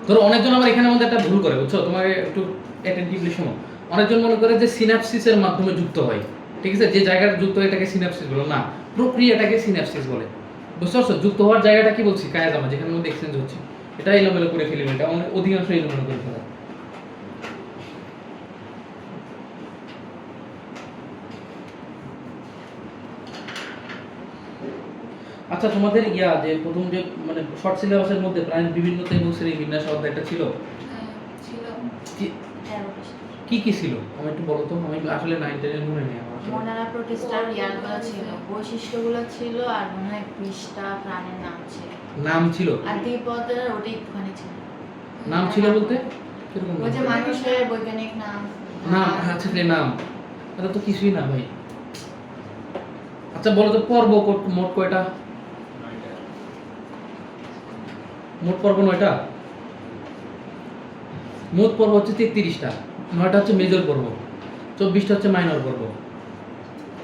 [SPEAKER 1] ধরো অনেকজন আবার এখানের মধ্যে একটা ভুল করে, বুঝছো? তোমাকে একটু অ্যাটেন্টিভলি শোনো। অনেকজন মনে করে যে সিনাপসিসের মাধ্যমে যুক্ত হয়, ঠিক আছে? যে জায়গাটা যুক্ত হয় এটাকে সিনাপসিস বলে না, প্রক্রিয়াটাকে সিনাপসিস বলে, বুঝতে পারছো? যুক্ত হওয়ার জায়গাটা কি বলছি? কায়াজামা, যেখানের মধ্যে এক্সচেঞ্জ হচ্ছে। এটা এলোমেলো করে ফেলি, এটা অধিকাংশ এলোমেলো করে ফেলা। আচ্ছা, তোমাদের যে প্রথম যে মানে শর্ট সিলেবাসের মধ্যে প্রায় বিভিন্নতা এবং শ্রেণী বিন্যাস অধ্যায় একটা ছিল,
[SPEAKER 4] ছিল।
[SPEAKER 1] কি কি কি ছিল আমি একটু বলো তো, আমি আসলে 9 10 মনে নেই আমার আসলে।
[SPEAKER 2] মোনারা প্রোটিস্টার ইয়ারগুলো ছিল, বৈশিষ্ট্যগুলো ছিল, আর মনে হয় 20টা প্রাণীর নাম ছিল।
[SPEAKER 1] নাম ছিল,
[SPEAKER 2] আর দ্বিপদের ওটা একটুখানি ছিল।
[SPEAKER 1] নাম ছিল বলতে কিরকম
[SPEAKER 2] ওই যে
[SPEAKER 1] নাম?
[SPEAKER 2] মানুষের বৈজ্ঞানিক নাম।
[SPEAKER 1] নাম আচ্ছা রে নাম, এটা তো কিছুই না ভাই। আচ্ছা বলো তো পর্ব মোট কয়টা? মোট পর্ব 9টা। মোট পর্ব হচ্ছে 33টা, 9টা হচ্ছে মেজর পর্ব, 24টা হচ্ছে মাইনর পর্ব,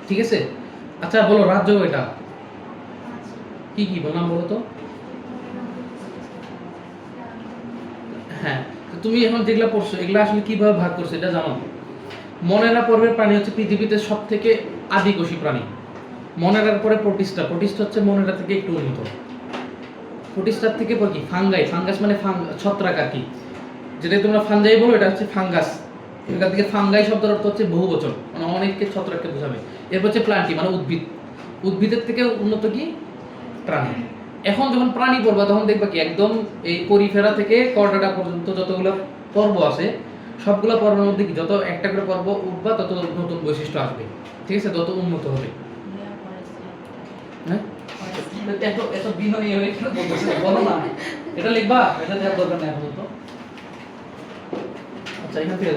[SPEAKER 1] ঠিক আছে? আচ্ছা বলো রাজ্য কয়টা? কি কি নাম বলো তো? হ্যাঁ, তো তুমি এখন যেগুলা পড়ছো এগুলা আসলে কিভাবে ভাগ করছো এটা জানো? মনেরা পর্বের প্রাণী হচ্ছে পৃথিবীতে সব থেকে আদিকোষী প্রাণী। মনেরার পরে প্রোটিস্টা, প্রোটিস্টা হচ্ছে মনেরা থেকে একটু উন্নত। প্রোটিস্টার থেকে পর কি ফাঙ্গাই, ফাঙ্গাস মানে ছত্রাক আর কি, যেটা তোমরা ফাঙ্গাই বলো এটা হচ্ছে ফাঙ্গাস। এখান থেকে ফাঙ্গাই শব্দের অর্থ হচ্ছে বহুবচন, মানে অনেককে ছত্রাককে বোঝাবে। এরপর হচ্ছে প্লান্টি মানে উদ্ভিদ, উদ্ভিদের থেকে উন্নত কি প্রাণী। এখন যখন প্রাণী পড়বা তখন দেখবা কি একদম এই পরিফেরা থেকে কর্ডাটা পর্যন্ত যতগুলো পর্ব আছে সবগুলো পর্বের মধ্যে কি যত একটা করে পর্ব উঠবা তত নতুন বৈশিষ্ট্য আসবে, ঠিক আছে, তত উন্নত হবে। হ্যাঁ এত এত বিনয়ী হয়ে কেন বলতেছো? বলো না, এটা লিখবা, এটা দেওয়ার দরকার নেই আপাতত। আচ্ছা এখান থেকে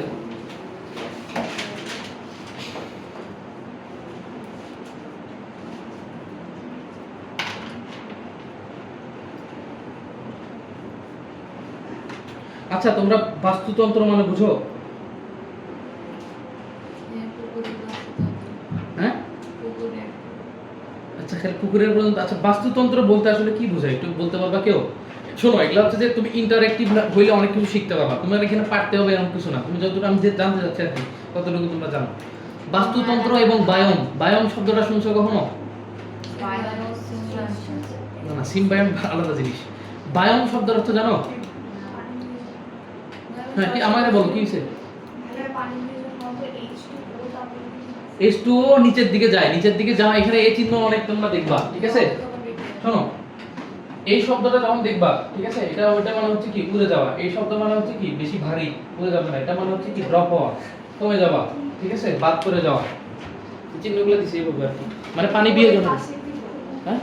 [SPEAKER 1] আচ্ছা তোমরা বাস্তুতন্ত্র মানে বুঝো? হ্যাঁ আচ্ছা খেল পুকুরের পর্যন্ত। আচ্ছা বাস্তুতন্ত্র বলতে আসলে কি বোঝায় একটু বলতে পারবা কেউ? শোনো এগুলো হচ্ছে যে তুমি ইন্টারঅ্যাক্টিভ হইলে অনেক কিছু শিখতে পারবা, তোমার এখানে পারতে হবে এরকম কিছু না, তুমি যতটুকু আমি যে জানতে চাচ্ছি আর কি ততটুকু তোমরা জানো। বাস্তুতন্ত্র এবং বায়ন, বায়ন শব্দটা শুনছো কখনো? না না, সিম্বায়ন আলাদা জিনিস। বায়ন শব্দের অর্থ জানো? হ্যাঁ কি আমাকে বলো কি হইছে? H2O নিচের দিকে যায়, নিচের দিকে যাওয়া, এখানে এই চিহ্ন অনেক তোমরা দেখবা, ঠিক আছে? শোনো এই শব্দটা যখন দেখবা, ঠিক আছে, এটা ওটা মানে হচ্ছে কি উড়ে যাওয়া, এই শব্দ মানে হচ্ছে কি বেশি ভারী উড়ে যাবে না, এটা মানে হচ্ছে কি ড্রপ হওয়া, কমে যাওয়া, ঠিক আছে, বাদ করে যাওয়া। এই চিহ্নগুলো দিছি এইভাবে আর কি, মানে পানি বিয়ে যাবে। হ্যাঁ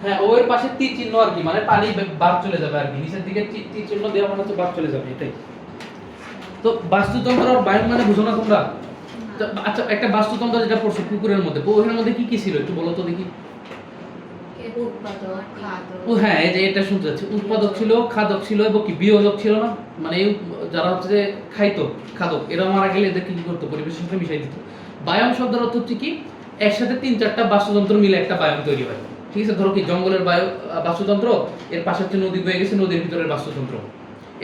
[SPEAKER 1] হ্যাঁ ওর পাশে তীর চিহ্ন আর কি, মানে পানি বাদ চলে যাবে আর কি, নিচের দিকে তীর চিহ্ন দেওয়া মানে হচ্ছে বাদ চলে যাবে, এটাই। তো বাস্তুতন্ত্র আর বায়ু মানে বুঝো না তোমরা? আচ্ছা একটা বাস্তুতন্ত্র যেটা পড়ছো পুকুরের মধ্যে, পুকুরের মধ্যে কি কি ছিল একটু বলো তো দেখি।
[SPEAKER 2] উৎপাদক, খাদ্য।
[SPEAKER 1] ও হ্যাঁ এই যে এটা শুনতে যাচ্ছে, উৎপাদক ছিল, খাদক ছিল এবং কি বিয়োজক ছিল না, মানে এই যারা হচ্ছে যে খাইতো খাদক এরা মারা গেলে এদেরকে কি করতো পরিবেশের সাথে মিশাই দিত। বায়ন শব্দের অর্থ হচ্ছে কি একসাথে 3-4টা বাস্তুতন্ত্র মিলে একটা বায়ন তৈরি হয়, ঠিক আছে? ধরো কি জঙ্গলের বাস্তুতন্ত্র, এর পাশে হচ্ছে নদী বয়ে গেছে, নদীর ভিতরের বাস্তুতন্ত্র,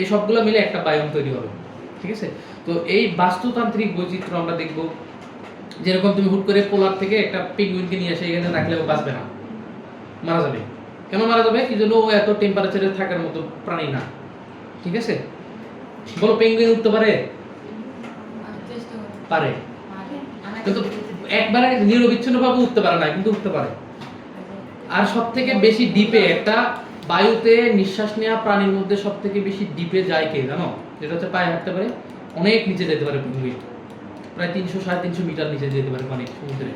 [SPEAKER 1] এই সবগুলো মিলে একটা বায়ন তৈরি হবে, ঠিক আছে? তো এই বাস্তুতান্ত্রিক বৈচিত্র্য আমরা দেখব, যেরকম তুমি হুট করে পোলার থেকে একটা পেঙ্গুইনকে নিয়ে এসে এখানে রাখলে ও বাঁচবে না, মারা যাবে। কেন মারা যাবে? কি জন্য? ও এত টেম্পারেচারে থাকার মতো প্রাণী না, ঠিক আছে? বলো পেঙ্গুইন উঠতে পারে? পারে, কিন্তু একবারে নিরবিচ্ছিন্নভাবে উঠতে পারে না, কিন্তু উঠতে পারে। আর সব থেকে বেশি ডিপে একটা বায়ুতে নিঃশ্বাস নেওয়া প্রাণীর মধ্যে সব থেকে বেশি ডিপে যায় কে জানো? যেটা হচ্ছে পায়ে হাঁটতে পারে, অনেক নিচে যেতে পারে পেঙ্গুইন, প্রায় 300-350 মিটার নিচে যেতে পারে পানি সমুদ্রে,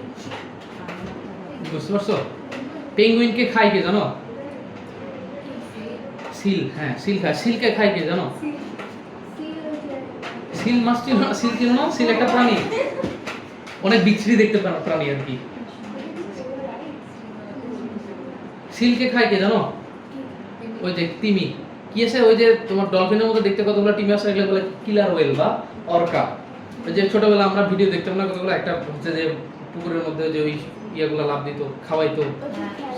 [SPEAKER 1] বুঝতে পারছো? পেঙ্গুইনকে খায় কে জানো? সিল, হ্যাঁ সিল খায়। সিলকে খায় কে জানো? সিল মাছ ছিল না? সিল ছিল না? সিল একটা প্রাণী, অনেক বিচ্ছিরি দেখতে প্রাণী আর কি। সিলকে খায় কে জানো? ওই যে তিমি, কি আছে ওই যে তোমার ডলফিনের মধ্যে দেখতে কতগুলো টিমি আছে, এগুলো বলে কিলার ওয়েল বা অর্কা। ওই যে ছোটবেলা আমরা ভিডিও দেখতাম না কতগুলো, একটা হচ্ছে যে পুকুরের মধ্যে যে ওই ইয়েগুলো লাভ দিত, খাওয়াইতো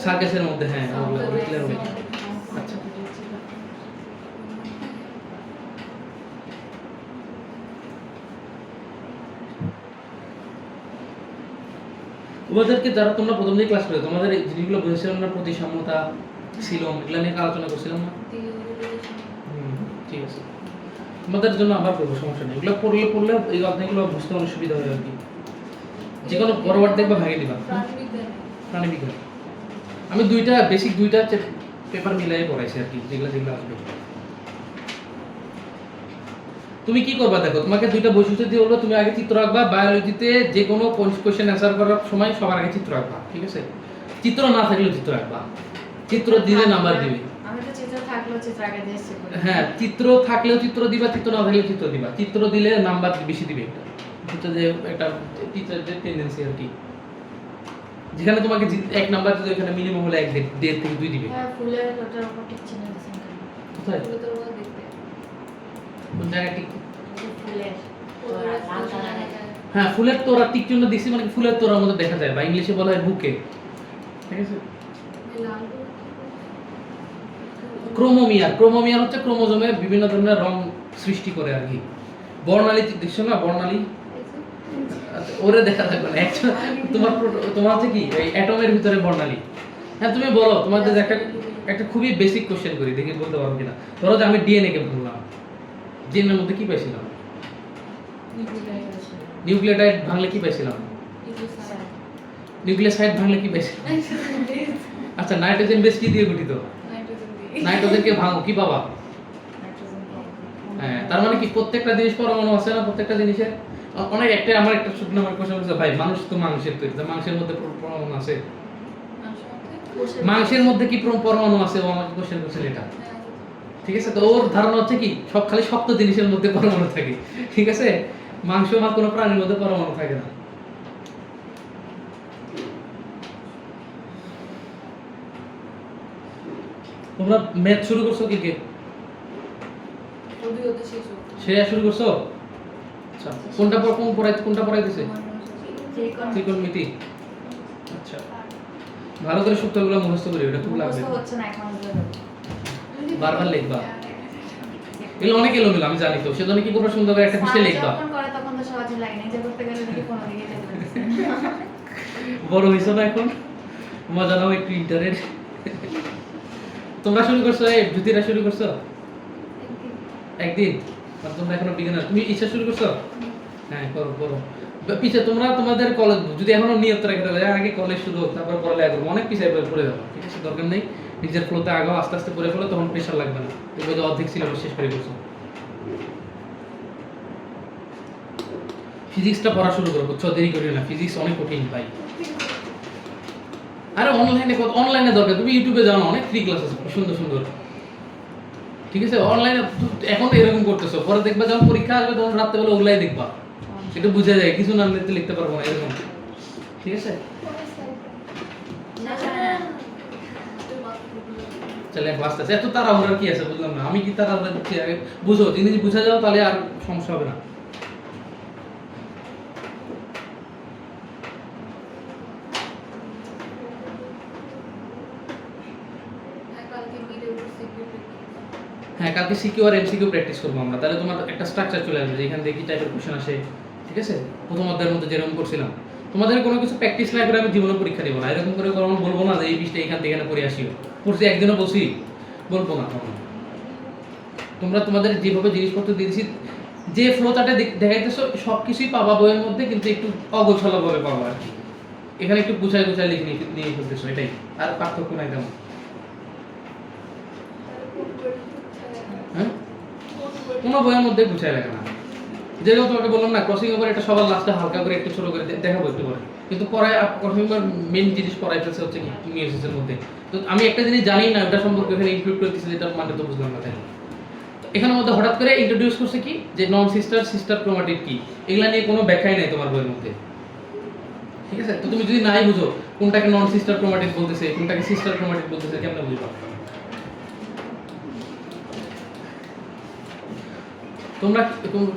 [SPEAKER 1] সার্কাসের মধ্যে, হ্যাঁ ওগুলো কিলার ওয়েল। আচ্ছা তোমাদেরকে যারা তোমরা প্রথম দিকে ক্লাস করে তোমাদের এই জিনিসগুলো বুঝেছিলাম না, প্রতিসাম্যতা ছিল, এগুলো নিয়ে আলোচনা করছিলাম না? ঠিক আছে, তোমাদের জন্য আবার করবো, সমস্যা নেই, এগুলো পড়লে এই অধ্যায়গুলো বুঝতে অনেক সুবিধা হয় আর কি। যে কোনো বড় দেখবা ভাগে দিবা। প্রাণীবিজ্ঞান আমি বেসিক দুইটা পেপার মিলাই পড়াইছি আর কি, যেগুলো আসবে। তুমি কি করবা দেখো, তোমাকে দুইটা বৈশিষ্ট্য দিয়ে বলবো, তুমি আগে চিত্র আঁকবা। বায়োলজিতে যে কোনো কোশ্চেন অ্যান্সার করার সময় সবার আগে চিত্র আঁকবা, ঠিক আছে? চিত্র না থাকলেও চিত্র আঁকবা, চিত্র দিলে নাম্বার দিবে।
[SPEAKER 2] আমি তো চিত্র থাকলেও চিত্র আগে দিয়ে এসেছি বলে।
[SPEAKER 1] হ্যাঁ, চিত্র থাকলেও চিত্র দিবা, চিত্র না থাকলেও চিত্র দিবা। চিত্র দিলে নাম্বার বেশি দিবে। এটা যে একটা টিচারদের টেন্ডেন্সি আর কি, যেখানে তোমাকে এক নাম্বার যদি এখানে মিনিমাম হলে 1.5 থেকে 2 দিবে।
[SPEAKER 2] হ্যাঁ, ফুলের ওটার উপর ঠিক চিহ্ন দিয়েছেন কেন?
[SPEAKER 1] কোথায়?
[SPEAKER 4] এগুলো তোর মতো দেখতে
[SPEAKER 1] কোন জায়গায় ঠিক?
[SPEAKER 2] এই যে ফুলের
[SPEAKER 4] ওরা
[SPEAKER 2] লাল
[SPEAKER 4] ফুল
[SPEAKER 2] কালারের।
[SPEAKER 4] দেখা যায়।
[SPEAKER 1] হ্যাঁ, ফুলের তোড়া টিক চিহ্ন দিছি, মানে ফুলের তোড়ার মতো দেখা যায়, বা ইংলিশে বলা হয় বুকে, ঠিক আছে?
[SPEAKER 4] এই লালগুলো
[SPEAKER 1] ক্রোমোমিয়ার, ক্রোমোমিয়ার হচ্ছে ক্রোমোজোমে বিভিন্ন ধরনের রং সৃষ্টি করে আর কি। বর্ণালী দেখছো না, বর্ণালী? আচ্ছা, ওরে দেখা লাগবে না। তোমার হচ্ছে কি এই অ্যাটমের ভিতরে বর্ণালী। হ্যাঁ, তুমি বলো, তোমাদের একটা খুবই বেসিক কোশ্চেন করি, দেখি বলতে পারো কিনা। ধরো যে আমি ডিএনএ কে বললাম, ডিএনএর মধ্যে কি পাইছিলাম? নিউক্লিওটাইড ভাঙলে কি পাইছিলাম? নিউক্লিওসাইড ভাঙলে কি পাইছিলাম? আচ্ছা, নাইট্রোজেন বেস কি দিয়ে গঠিত? নাইট্রোজেনকে ভাঙো কি পাবা? হ্যাঁ, তার মানে কি প্রত্যেকটা জিনিস পরমাণু আছে না, প্রত্যেকটা জিনিসের অনেক একটা। আমার একটা শুকনো আমার কোশ্চেন হচ্ছে, ভাই মানুষ তো মাংসের তৈরি, তো মাংসের মধ্যে পরমাণু আছে? মাংসের মধ্যে কি পরমাণু আছে? ও আমাকে কোশ্চেন করছিল এটা, ঠিক আছে? তো ওর ধারণা হচ্ছে কি সব খালি শক্ত জিনিসের মধ্যে পরমাণু থাকে, ঠিক আছে? মাংস বা কোনো প্রাণীর মধ্যে পরমাণু থাকে না। তোমরা ম্যাথ শুরু করছো কি কে? শ্রেয়া শুরু করছো? আচ্ছা, কোনটা পড়াইতেছে? ত্রিকোণমিতি। আচ্ছা, ভালো করে সূত্রগুলো মুখস্থ করি, এটা খুব লাগবে।
[SPEAKER 2] মুখস্থ হচ্ছে না এখন ধরে।
[SPEAKER 1] বারবার লিখবা, এগুলো অনেক এলোমেলো আমি জানি, তো সেজন্য কি করবা, সুন্দর করে একটা বিষয় লিখবা।
[SPEAKER 2] যখন করে তখন তো সহজে লাগে, নিজে করতে গেলে দেখি কোনো দিকে যেতে পারছে না।
[SPEAKER 1] বড় হইছো না এখন, মজা নাও একটু ইন্টারের। তোমরা শুরু করছো, এই জ্যোতিরা শুরু করছো একদিন, আর তোমরা এখনো বিগিনার। তুমি ইচ্ছা শুরু করছো? হ্যাঁ, করো। পিছে তোমরা তোমাদের কলেজ যদি এখনো নিয়ত রেখে দেবে আগে কলেজ শুরু হোক, তারপর পড়ালেখা করবো, অনেক পিছিয়ে পড়ে যাবো, ঠিক আছে? দরকার নেই, নিজের ফ্লোতে আগাও, আস্তে আস্তে পড়ে ফেলো, তখন প্রেশার লাগবে না। দেখবে যে অর্ধেক সিলেবাস শেষ করে করছো। ফিজিক্সটা পড়া শুরু করো, বুঝছো? দেরি করিও না, ফিজিক্স অনেক কঠিন ভাই। আরে অনলাইনে দরকার, তুমি ইউটিউবে যাও না, অনেক ফ্রি ক্লাস আছে সুন্দর সুন্দর, ঠিক আছে? অনলাইনে এখন এরকম করতেছো, পরে দেখবা যখন পরীক্ষা আসবে তখন রাত্রেবেলা ওগুলাই দেখবা, এটা বুঝা যায়, কিছু না লিখতে পারবো না এরকম, ঠিক আছে? চলে ক্লাস আছে, এত তাড়াহুড়ার কি আছে বুঝলাম না, আমি কি তাড়াহুড়া দিচ্ছি? আগে বুঝো, জিনিস বুঝা যাও, তাহলে আর সমস্যা হবে না। হ্যাঁ, কালকে সিকিউ আর এমসিকিউ প্র্যাকটিস করবো আমরা, তাহলে তোমার একটা স্ট্রাকচার চলে আসবে যে এখান থেকে কি টাইপের কোশ্চেন আসে, ঠিক আছে? প্রথম অধ্যায়ের মধ্যে যেরকম করছিলাম, তোমাদের কোনো কিছু প্র্যাকটিস না করে আমি জীবনে পরীক্ষা দেবো না, এরকম করে কখনো বলবো না যে এই বিষয়টা এখান থেকে এখানে পড়ে আসিও, পড়ছি একদিনও বলছি, বলবো না কখনো। তোমরা তোমাদের যেভাবে জিনিসপত্র দিয়েছি, যে ফ্লো চার্টে দেখাইতেছো সব কিছুই পাবা বইয়ের মধ্যে, কিন্তু একটু অগোছালোভাবে পাবা আর কি। এখানে একটু গুছায় লিখে নিয়ে ফেলতেছো, এটাই, আর পার্থক্য নাই তেমন। হ্যাঁ, কোনো বইয়ের মধ্যে গুছায় লাগে না। যেরকম তোমাকে বললাম না, ক্রসিং ওভার, এটা সবার লাস্টে হালকা করে একটু ছোট করে দেখাবো একটু পরে, কিন্তু পড়ায় ক্রসিং ওভার মেইন জিনিস পড়াইতেছে হচ্ছে কি মিউজিকের মধ্যে। তো আমি একটা জিনিস জানি না, ওটা সম্পর্কে এখানে ইনক্লুড করে দিচ্ছি, যেটা মানে তো বুঝলাম না। তাই এখানের মধ্যে হঠাৎ করে ইন্ট্রোডিউস করছে কি যে নন সিস্টার ক্রোমাটিড কি, এগুলা নিয়ে কোনো ব্যাখ্যাই নাই তোমার বইয়ের মধ্যে, ঠিক আছে? তো তুমি যদি নাই বুঝো কোনটাকে নন সিস্টার ক্রোমাটিড বলতেছে, কোনটাকে সিস্টার ক্রোমাটিড বলতেছে, কেমনে বুঝবা? তোমরা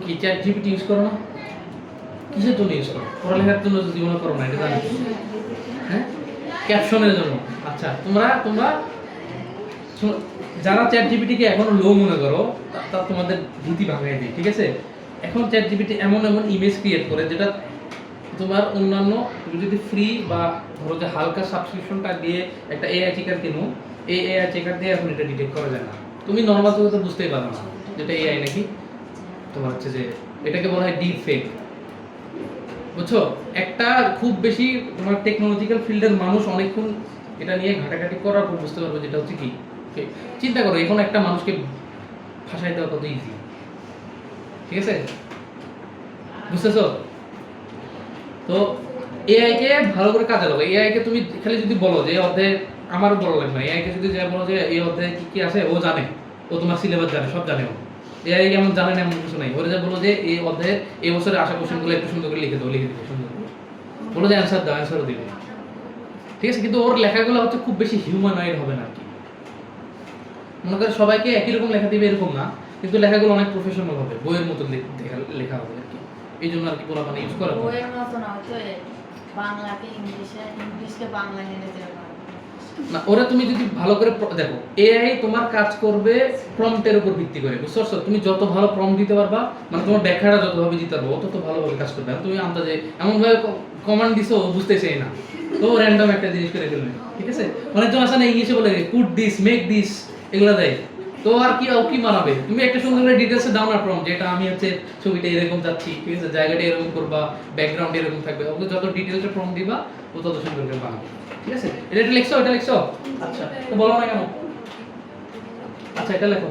[SPEAKER 1] কি চ্যাট জিপিটি ইউজ করো না? কিসের জন্য ইউজ করো? পড়ালেখার জন্য জীবনে করো না, এটা জানি। হ্যাঁ, ক্যাপশনের জন্য। আচ্ছা, তোমরা যারা চ্যাট জিপিটিকে এখনো লো মনে করো, তা তোমাদের ভীতি ভাঙাই দিই, ঠিক আছে? এখন চ্যাট জিপিটি এমন ইমেজ ক্রিয়েট করে যেটা তোমার অন্যান্য, তুমি যদি ফ্রি বা ধরো যে হালকা সাবস্ক্রিপশনটা দিয়ে একটা এআই চেকার কিনো, এই এআই চেকার দিয়ে এখন এটা ডিটেক্ট করা যায় না। তুমি নর্মাল তো বুঝতেই পারো না যেটা এআই নাকি, তোমার হচ্ছে যে এটাকে বলা হয় ডিপ ফেক, বুঝছো? একটা খুব বেশি তোমার টেকনোলজিক্যাল ফিল্ডের মানুষ অনেকক্ষণ এটা নিয়ে ঘাটাঘাটি করার পর বুঝতে পারবো যেটা হচ্ছে কি। চিন্তা করো, এখন একটা মানুষকে ভাষায় দেওয়া কত ইজি, ঠিক আছে, বুঝতেছো? তো এআই কে ভালো করে কাজে লাগাও। এআই কে তুমি খালি যদি বলো যে এই অধ্যায়ে, আমারও বলা লাগবে না, এআই কে যদি বলো যে এই অধ্যায়ে কি কি আছে, ও জানে, ও তোমার সিলেবাস জানে, সব জানে ও। এআই এমন জানে না এমন কিছু নাই। ওরা যা বলো যে এই অধ্যায়ে এই বছরে আসা কোশ্চেনগুলো একটু সুন্দর করে লিখে দাও, লিখে দিবে সুন্দর করে, বলো যে অ্যান্সার দাও, অ্যান্সারও দিবে। ঠিক আছে, কিন্তু ওর লেখাগুলো হচ্ছে খুব বেশি হিউম্যানয়েড হবে না আর কি। মনে করে সবাইকে একই রকম লেখা দিবে এরকম না, কিন্তু লেখাগুলো অনেক প্রফেশনাল হবে, বইয়ের মতো লেখা হবে আর কি। এই জন্য আর কি বলা মানে ইউজ করা হয়।
[SPEAKER 2] বইয়ের মতো না, হয়তো বাংলাকে ইংলিশে, ইংলিশকে বাংলায় নিয়ে যেতে পারবে
[SPEAKER 1] না, ওরা তুমি যদি ভালো করে দেখো, এআই তোমার কাজ করবে প্রম্পটের উপর ভিত্তি করে, বুঝতে পারছো? তুমি যত ভালো প্রম্পট দিতে পারবা, মানে তোমার ব্যাখ্যাটা যতভাবে দিতে পারবো, তত ভালোভাবে কাজ করবে। আর তুমি আন্দাজে এমন ভাবে কমান্ড দিছো, ও বুঝতেছেই না, তো র্যান্ডম একটা জিনিস করে ফেলবে। ঠিক আছে, অনেকজন আছে না ইংলিশে বলে কুড দিস, মেক দিস, এগুলো দেয়, তো আর কি ও কি মানাবে? তুমি একটা সুন্দর করে ডিটেইলসে দাও না প্রম্পট, যেটা আমি হচ্ছে ছবিটা এরকম চাচ্ছি, ঠিক আছে, জায়গাটা এরকম করবা, ব্যাকগ্রাউন্ড এরকম থাকবে, ওকে যত ডিটেইলসে প্রম্পট দিবা, ও তত সুন্দর করে বানাবে। ঠিক আছে, এটা লিখছো, এটা লিখছো? আচ্ছা, তো বলো না কেন? আচ্ছা, এটা লেখো।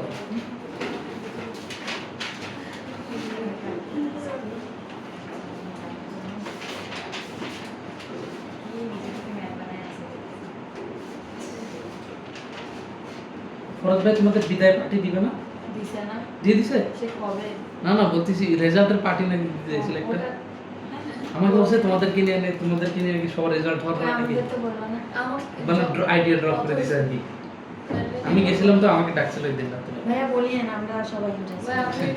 [SPEAKER 1] ফরজ ভাই তোমাদের বিদায় পার্টি দিবে না?
[SPEAKER 2] দিছে না,
[SPEAKER 1] দিয়ে দিছে?
[SPEAKER 2] সে কবে?
[SPEAKER 1] না না, বলতেছি রেজাল্টের পার্টি না দিয়েছিল একটা। আমাকে বলছে তোমাদেরকে নিয়ে কি সবার রেজাল্ট হওয়ার পর নাকি,
[SPEAKER 2] আমাদের তো বললো না।
[SPEAKER 1] মানে আইডিয়া ড্রপ করে দিছে আর কি। আমি গেছিলাম তো, আমাকে ডাকছিল এই দিন রাতে।
[SPEAKER 2] ভাইয়া বলিয়েন, আমরা সবাই ইন্টারেস্টেড।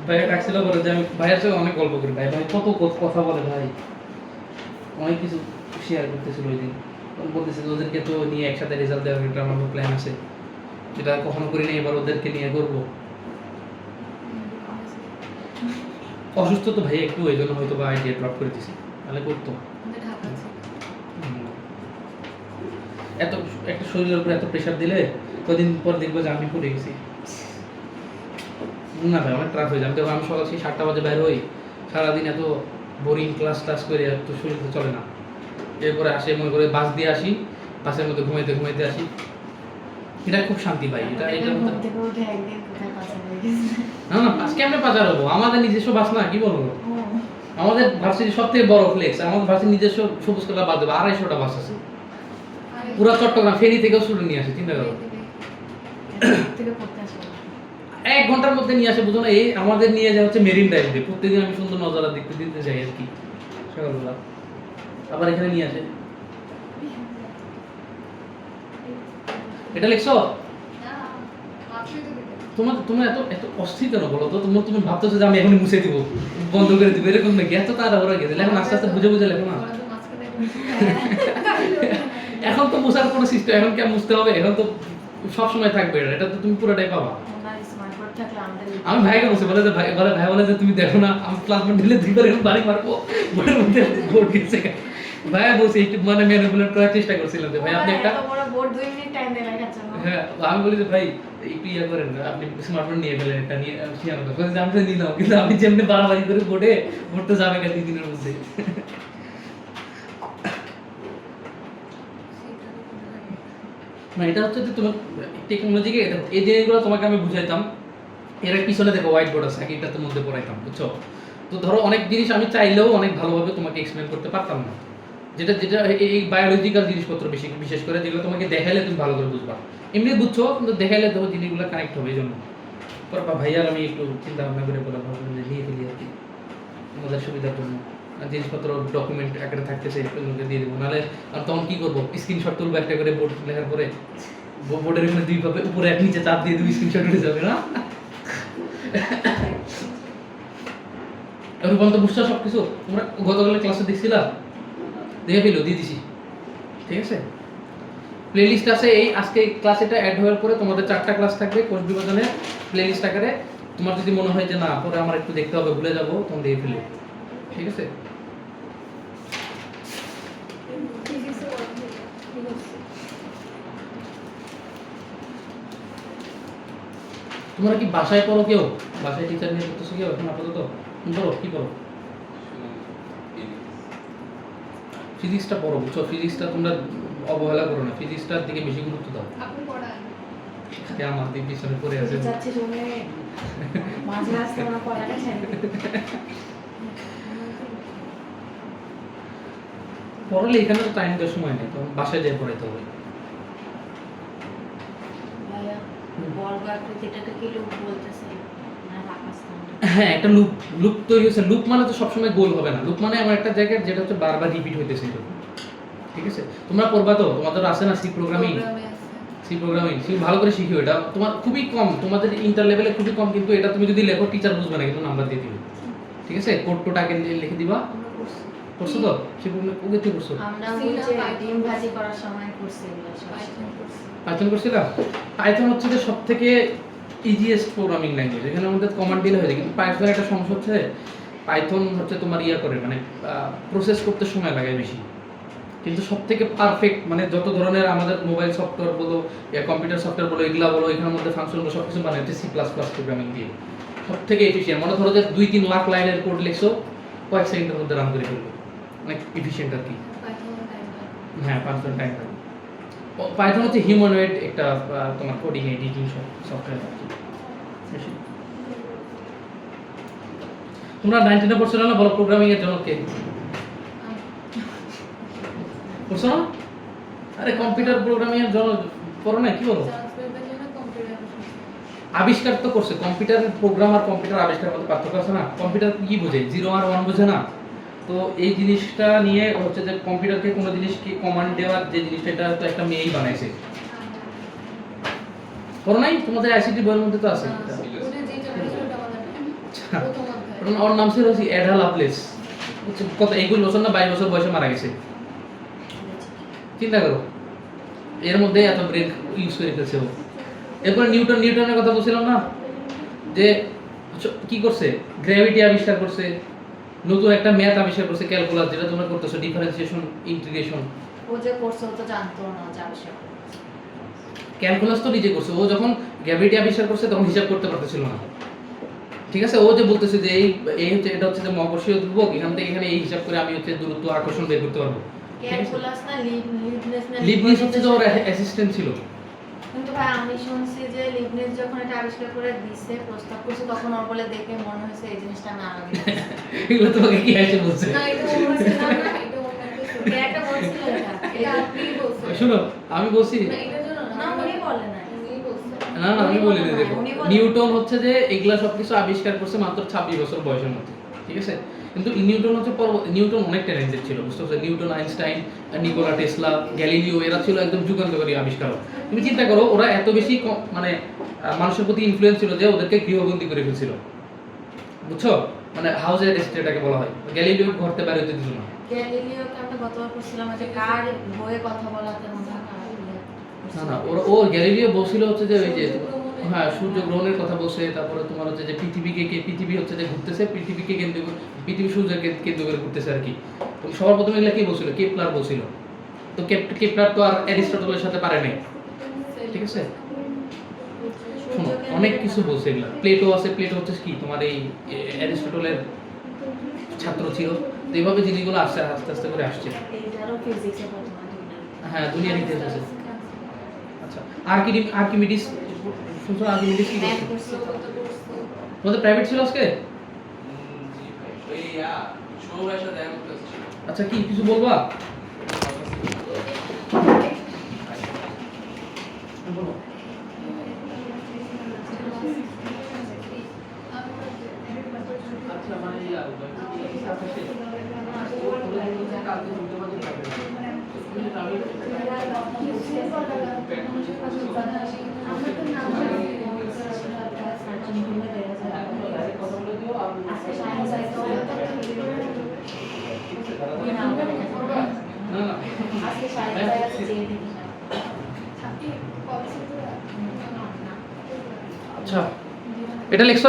[SPEAKER 1] ভাইয়া ডাকছিল, বলে যে আমি ভাইয়ের সাথে অনেক গল্প করি, ভাই কত কথা বলে ভাই, অনেক কিছু শেয়ার করতেছিল ওই দিন। বলতেছে ওদেরকে তো নিয়ে একসাথে রেজাল্ট দেওয়ার একটা আমার প্ল্যান আছে, যেটা কখনো করি না, এবার ওদেরকে নিয়ে করবো। অসুস্থ তো ভাই একটু, এই জন্য হয়তো বা আইডিয়া ড্রপ করে দিছি, তাহলে করতো। এত একটা শরীরের উপর এত প্রেশার দিলে কদিন পর দেখবো যে আমি পড়ে গেছি। না ভাই, অনেক ট্রাফ হয়ে যায়। আমি সকাল সেই 7টা বাজে বাইরে হই, সারাদিন এত বোরিং ক্লাস করে এত শরীর তো চলে না। এরপরে আসে, মনে করে বাস দিয়ে আসি, বাসের মধ্যে ঘুমাইতে আসি, এটা খুব শান্তি ভাই। এটা
[SPEAKER 2] ঘুম থেকে উঠে একদিন কোথায় পাশে হয়ে গেছে।
[SPEAKER 1] না না, বাস কেমনে পাচার হবো? আমাদের নিজস্ব বাস না, কি বলবো, আমাদের ভার্সিটির সব থেকে বড় ফ্লেক্স, আমাদের ভার্সিটির নিজস্ব সবুজ কলা বাদ দেবো 250টা বাস আছে, পুরো চট্টগ্রাম ফেরি থেকেও স্টুডেন্ট নিয়ে আসে, চিন্তা করো।
[SPEAKER 2] থেকে পড়তে আসবে
[SPEAKER 1] 1 ঘন্টার মধ্যে নিয়ে আসে, বুঝো না? এই আমাদের নিয়ে যায় হচ্ছে মেরিন ড্রাইভে, প্রত্যেকদিন আমি সুন্দর নজারা দেখতে দিতে যাই আর কি সকালবেলা, আবার এখানে নিয়ে আসে। এটা লিখছো? তুমি এত এত অস্থির কেন বলো তো? তুমি ভাবতেছো যে আমি এখনই মুছে দিব, বন্ধ করে দিব, এরকম নাকি? এত তাড়াহুড়া গেছে, লেখো আস্তে আস্তে বুঝে লেখো না। এখন তো মুছার কোনো সিস্টেম, এখন কেন মুছতে হবে? এখন তো সব সময় থাকবে, এটা তো তুমি পুরোটাই পাবা।
[SPEAKER 2] ওনার স্মার্টবোর্ড থাকলে আমাদের
[SPEAKER 1] আমি ভাইকে বলছি, বলে যে ভাই বলে যে তুমি দেখো না, আমি ক্লাসমেট ঢিলে 2 বার এরকম বাড়ি মারবো, বোর্ডের মধ্যে বোর্ড গেছে। ভাইয়া বলছি একটু মানে ম্যানিপুলেট করার চেষ্টা করছিলাম যে ভাই আপনি একটা,
[SPEAKER 2] এত বড় বোর্ড 2 মিনিট টাইম দেয় লেখার জন্য।
[SPEAKER 1] হ্যাঁ আমি বলি যে ভাই একটু ইয়ে করেন, আপনি স্মার্টফোন নিয়ে ফেলেন, একটা নিয়ে শিয়ানো বলছে আমি তো নিলাম, কিন্তু আমি যেমনি বাড়াবাড়ি করে বোর্ড তো যাবে না 2 দিনের মধ্যে। না, এটা হচ্ছে যে তোমার টেকনোলজিকে দেখো, এই জিনিসগুলো তোমাকে আমি বুঝাইতাম, এর পিছনে দেখো হোয়াইট বোর্ড আছে, একটার মধ্যে পড়াইতাম, বুঝছো? তো ধরো অনেক জিনিস আমি চাইলেও অনেক ভালোভাবে তোমাকে এক্সপ্লেন করতে পারতাম না, যেটা এই বায়োলজিক্যাল জিনিসপত্র বিশেষ করে যেগুলো তোমাকে দেখাইলে তুমি ভালো করে বুঝবা। এমনি বুঝছো, কিন্তু দেখাইলে তোমার জিনিসগুলো কানেক্ট হবে, এই জন্য পর ভাইয়ার আমি একটু চিন্তা ভাবনা করে বলে ভাবলাম যে নিয়ে ফেলি আর কি, আমাদের সুবিধার জন্য। আর জিনিসপত্র ডকুমেন্ট আকারে থাকতেছে, এগুলোকে দিয়ে দেবো, নাহলে আর তখন কি করবো? স্ক্রিনশট তুলবো একটা করে, বোর্ড লেখার পরে বোর্ডের এখানে 2 ভাবে উপরে এক নিচে চাপ দিয়ে 2 স্ক্রিনশট উঠে যাবে না? রূপান্ত বুঝছো সবকিছু? তোমরা গতকালের ক্লাসে দেখছিলা? দেখে ফেলো, দিয়ে দিছি, ঠিক আছে? প্লেলিস্ট আছে, এই আজকে ক্লাস এটা অ্যাড হওয়ার পরে তোমাদের 4টা ক্লাস থাকবে কোর্স বিভাজনের প্লেলিস্ট আকারে। তোমার যদি মনে হয় যে না পরে আমার একটু দেখতে হবে, ভুলে যাবো, তখন দিয়ে ফেলো, ঠিক আছে? তোমরা কি বাসায় পড়ো কেউ? বাসায় টিচার নিয়ে পড়তেছো কেউ এখন আপাতত? তুমি পড়ো, কি পড়ো? ফিজিক্সটা পড়ো, বুঝছো? ফিজিক্সটা তোমরা অবহেলা করো না, ফিজিক্সটার দিকে বেশি গুরুত্ব দাও।
[SPEAKER 4] আপনি পড়ান।
[SPEAKER 1] আমার দিক পিছনে পড়ে আছে
[SPEAKER 2] চাচ্ছি রুমে মাঝে আসতে আমার পড়াটা ছেড়ে দিতে।
[SPEAKER 1] পড়ালে এখানে তো টাইম দেওয়ার সময় নেই, তখন বাসায় যেয়ে পড়াইতে হবে।
[SPEAKER 2] ভাইয়া বর্গ আকৃতিটাকে কি লুপ বলতেছে না পাকিস্তানটা?
[SPEAKER 1] হ্যাঁ, একটা লুপ লুপ তৈরি হয়েছে। লুপ মানে তো সবসময় গোল হবে না, লুপ মানে এমন একটা জায়গা যেটা হচ্ছে বারবার রিপিট হইতেছে এরকম। ঠিক আছে, তোমরা পড়বা তো, তোমাদের আছে না সি প্রোগ্রামিং,
[SPEAKER 4] প্রোগ্রামে আছে।
[SPEAKER 1] সি প্রোগ্রামিং সি ভালো করে শিখিও। এটা তোমার খুবই কম, তোমাদের ইন্টার লেভেলে খুবই কম, কিন্তু এটা তুমি যদি লেখো টিচার বুঝবে না, কিন্তু নাম্বার দিয়ে দিবে। ঠিক আছে, কোড টোড আগে লিখে দিবা।
[SPEAKER 4] আমরা করছি।
[SPEAKER 1] করছো তো সি প্রোগ্রামিং ওকে কি করছো?
[SPEAKER 2] আমরা
[SPEAKER 4] সিনা
[SPEAKER 2] হচ্ছে
[SPEAKER 4] পাইথন
[SPEAKER 2] ডিম ভাজি করার সময় করছি এগুলো সব।
[SPEAKER 4] পাইথন করছি।
[SPEAKER 1] পাইথন করছিলা? পাইথন হচ্ছে যে সবথেকে ইজিয়েস্ট প্রোগ্রামিং ল্যাঙ্গুয়েজ, এখানে আমাদের কমান্ড দিলে হয়ে যায়। কিন্তু পাইথনের একটা সমস্যা হচ্ছে পাইথন হচ্ছে তোমার ইয়া করে মানে প্রসেস করতে সময় লাগে বেশি। কিন্তু সবথেকে পারফেক্ট মানে যত ধরনের আমাদের মোবাইল সফটওয়্যার বলো ইয়া কম্পিউটার সফটওয়্যার বলো এগুলা বলো, এখানের মধ্যে ফাংশনগুলো সব কিছু বানায় হচ্ছে সি প্লাস প্লাস প্রোগ্রামিং দিয়ে। সবথেকে এফিশিয়েন্ট, মনে ধরো যে 2-3 লাখ লাইনের কোড লিখছো, কয়েক সেকেন্ডের মধ্যে রান করে ফেলবে, অনেক এফিশিয়েন্ট আর কি।
[SPEAKER 4] পাইথন টাইম লাগে।
[SPEAKER 1] হ্যাঁ, পাইথন টাইম লাগে। পাইথন হচ্ছে হিউম্যানয়েড একটা তোমার কোডিং এডিটিং সফটওয়্যার আর কি। তোমরা 19 পড়ছো না বলো প্রোগ্রামিং এর জন্য কে পড়ছো না? আরে কম্পিউটার প্রোগ্রামিং এর জন্য পড়ো না, কি বলো?
[SPEAKER 4] ট্রান্সলেটের জন্য কম্পিউটার করছি।
[SPEAKER 1] আবিষ্কার তো করছে, কম্পিউটারের প্রোগ্রাম আর কম্পিউটার আবিষ্কারের মধ্যে পার্থক্য আছে না? কম্পিউটার কি বোঝে? 0 আর 1 বোঝে না। তো এই জিনিসটা নিয়ে হচ্ছে যে কম্পিউটারকে কোনো জিনিসকে কমান্ড দেওয়ার যে জিনিসটা, এটা তো একটা মেয়েই বানাইছে। পড়ো নাই? তোমাদের আইসিটি বইয়ের মধ্যে তো আছে এটা।
[SPEAKER 4] ওটা যে চ্যাপ্টার ছিল ওটা আমাদের
[SPEAKER 1] আচ্ছা।
[SPEAKER 4] প্রথম অধ্যায়।
[SPEAKER 1] ওর নাম ছিল হচ্ছে এডা লাভলেস। কত 21 বছর না 22 বছর বয়সে মারা গেছে। চিন্তা করো, এর মধ্যে এত ব্রেন ইউজ করে ফেলছে ও। এরপরে নিউটনের কথা বলছিলাম না, যে কি করছে, গ্র্যাভিটি আবিষ্কার করছে, নতুন একটা ম্যাথ আবিষ্কার করছে, ক্যালকুলাস, যেটা তোমরা করতেছো, ডিফারেন্সিয়েশন, ইন্টিগ্রেশন।
[SPEAKER 2] ও যে করছে ও তো জানতো না যে আবিষ্কার।
[SPEAKER 1] ক্যালকুলাস তো নিজে করছে, ও যখন গ্র্যাভিটি আবিষ্কার করছে তখন হিসাব করতে পারতেছিল না। ঠিক আছে, ও যে বলতেছে যে এই হচ্ছে এটা হচ্ছে যে মহাকর্ষীয় ধ্রুবক, এখান থেকে এখানে এই হিসাব করে আমি হচ্ছে দূরত্ব আকর্ষণ বের করতে পারবো।
[SPEAKER 2] ক্যালকুলাস না লিবনিজ না
[SPEAKER 1] লিবনিজ হচ্ছে যে ওর অ্যাসিস্ট্যান্ট ছিল।
[SPEAKER 2] কিন্তু ভাই আমি শুনছি যে লিবনিজ যখন এটা আবিষ্কার করে দিছে প্রস্তাব করছে তখন ওর বলে দেখে মনে হয়েছে এই জিনিসটা না আগে
[SPEAKER 1] এগুলো তোমাকে কি আসে বলছে?
[SPEAKER 4] না এটা অন্য ছিল না, এটা অন্য একটা ছিল।
[SPEAKER 2] কে একটা বলছিল এটা
[SPEAKER 4] এটা আপনিই বলছেন।
[SPEAKER 1] শোনো, আমি বলছি
[SPEAKER 4] না এটার জন্য না।
[SPEAKER 2] না উনি বলে না
[SPEAKER 4] উনিই বলছেন।
[SPEAKER 1] না না, আমি বলিনি। দেখো,
[SPEAKER 2] উনি বলেন।
[SPEAKER 1] নিউটন হচ্ছে যে এগুলা সবকিছু আবিষ্কার করছে মাত্র 26 বছর বয়সের মধ্যে। ঠিক আছে, কিন্তু নিউটন হচ্ছে নিউটন অনেক ট্যালেন্টেড ছিল, বুঝতে পারছো? Newton, Einstein, Nikola Tesla, Galileo, এরা ছিল একদম যুগান্তকারী আবিষ্কারক। তুমি চিন্তা করো, ওরা এত বেশি মানে মানুষের প্রতি ইনফ্লুয়েন্স ছিল যে ওদেরকে গৃহবন্দী করে ফেলছিল, বুঝছো? মানে হাউস অ্যারেস্ট এটাকে বলা হয়। গ্যালিলিও ঘরতে বাইরে হতে দিল না।
[SPEAKER 2] গ্যালিলিওকে আমরা গতবার করছিলাম যে কার বইয়ে কথা বলাতে মনে হয় কার
[SPEAKER 1] না না, ও গ্যালিলিও বলছিল হচ্ছে যে ওই যে হ্যাঁ সূর্য গ্রহণের কথা বলছে, তারপরে তোমার হচ্ছে যে পৃথিবী হচ্ছে যে ঘুরতেছে, পৃথিবীকে কেন্দ্র করে, পৃথিবী সূর্যকে কেন্দ্র করে ঘুরতেছে আর কি। তো সবার প্রথমে এগুলা কে বলছিল? কেপলার বলছিল। তো কেপলার তো আর অ্যারিস্টটলের সাথে পারে নাই। ঠিক আছে, শোনো, অনেক কিছু বলছে এগুলা। প্লেটো আছে, প্লেটো হচ্ছে কি তোমার এই অ্যারিস্টটলের ছাত্র ছিল। তো এইভাবে জিনিসগুলো আস্তে আস্তে আস্তে করে আসছে।
[SPEAKER 2] এইটারও ফিজিক্সে প্রথমে
[SPEAKER 1] হ্যাঁ, দুনিয়ার ইতিহাস আছে। আচ্ছা, আর্কিমিডিস শুনছো? আর্কিমিডিস কি
[SPEAKER 2] ম্যাথ
[SPEAKER 1] করছে?
[SPEAKER 2] করছি তো।
[SPEAKER 1] তোমাদের প্রাইভেট ছিল আজকে? আচ্ছা, কি কিছু বলবা? বলো। আচ্ছা, মানে
[SPEAKER 2] আজকে সায়েন্স আইতো
[SPEAKER 1] না না,
[SPEAKER 2] আজকে সায়েন্স আইতো যে দিন
[SPEAKER 4] আপনি কবে ছিল?
[SPEAKER 1] আচ্ছা, এটা লিখছো?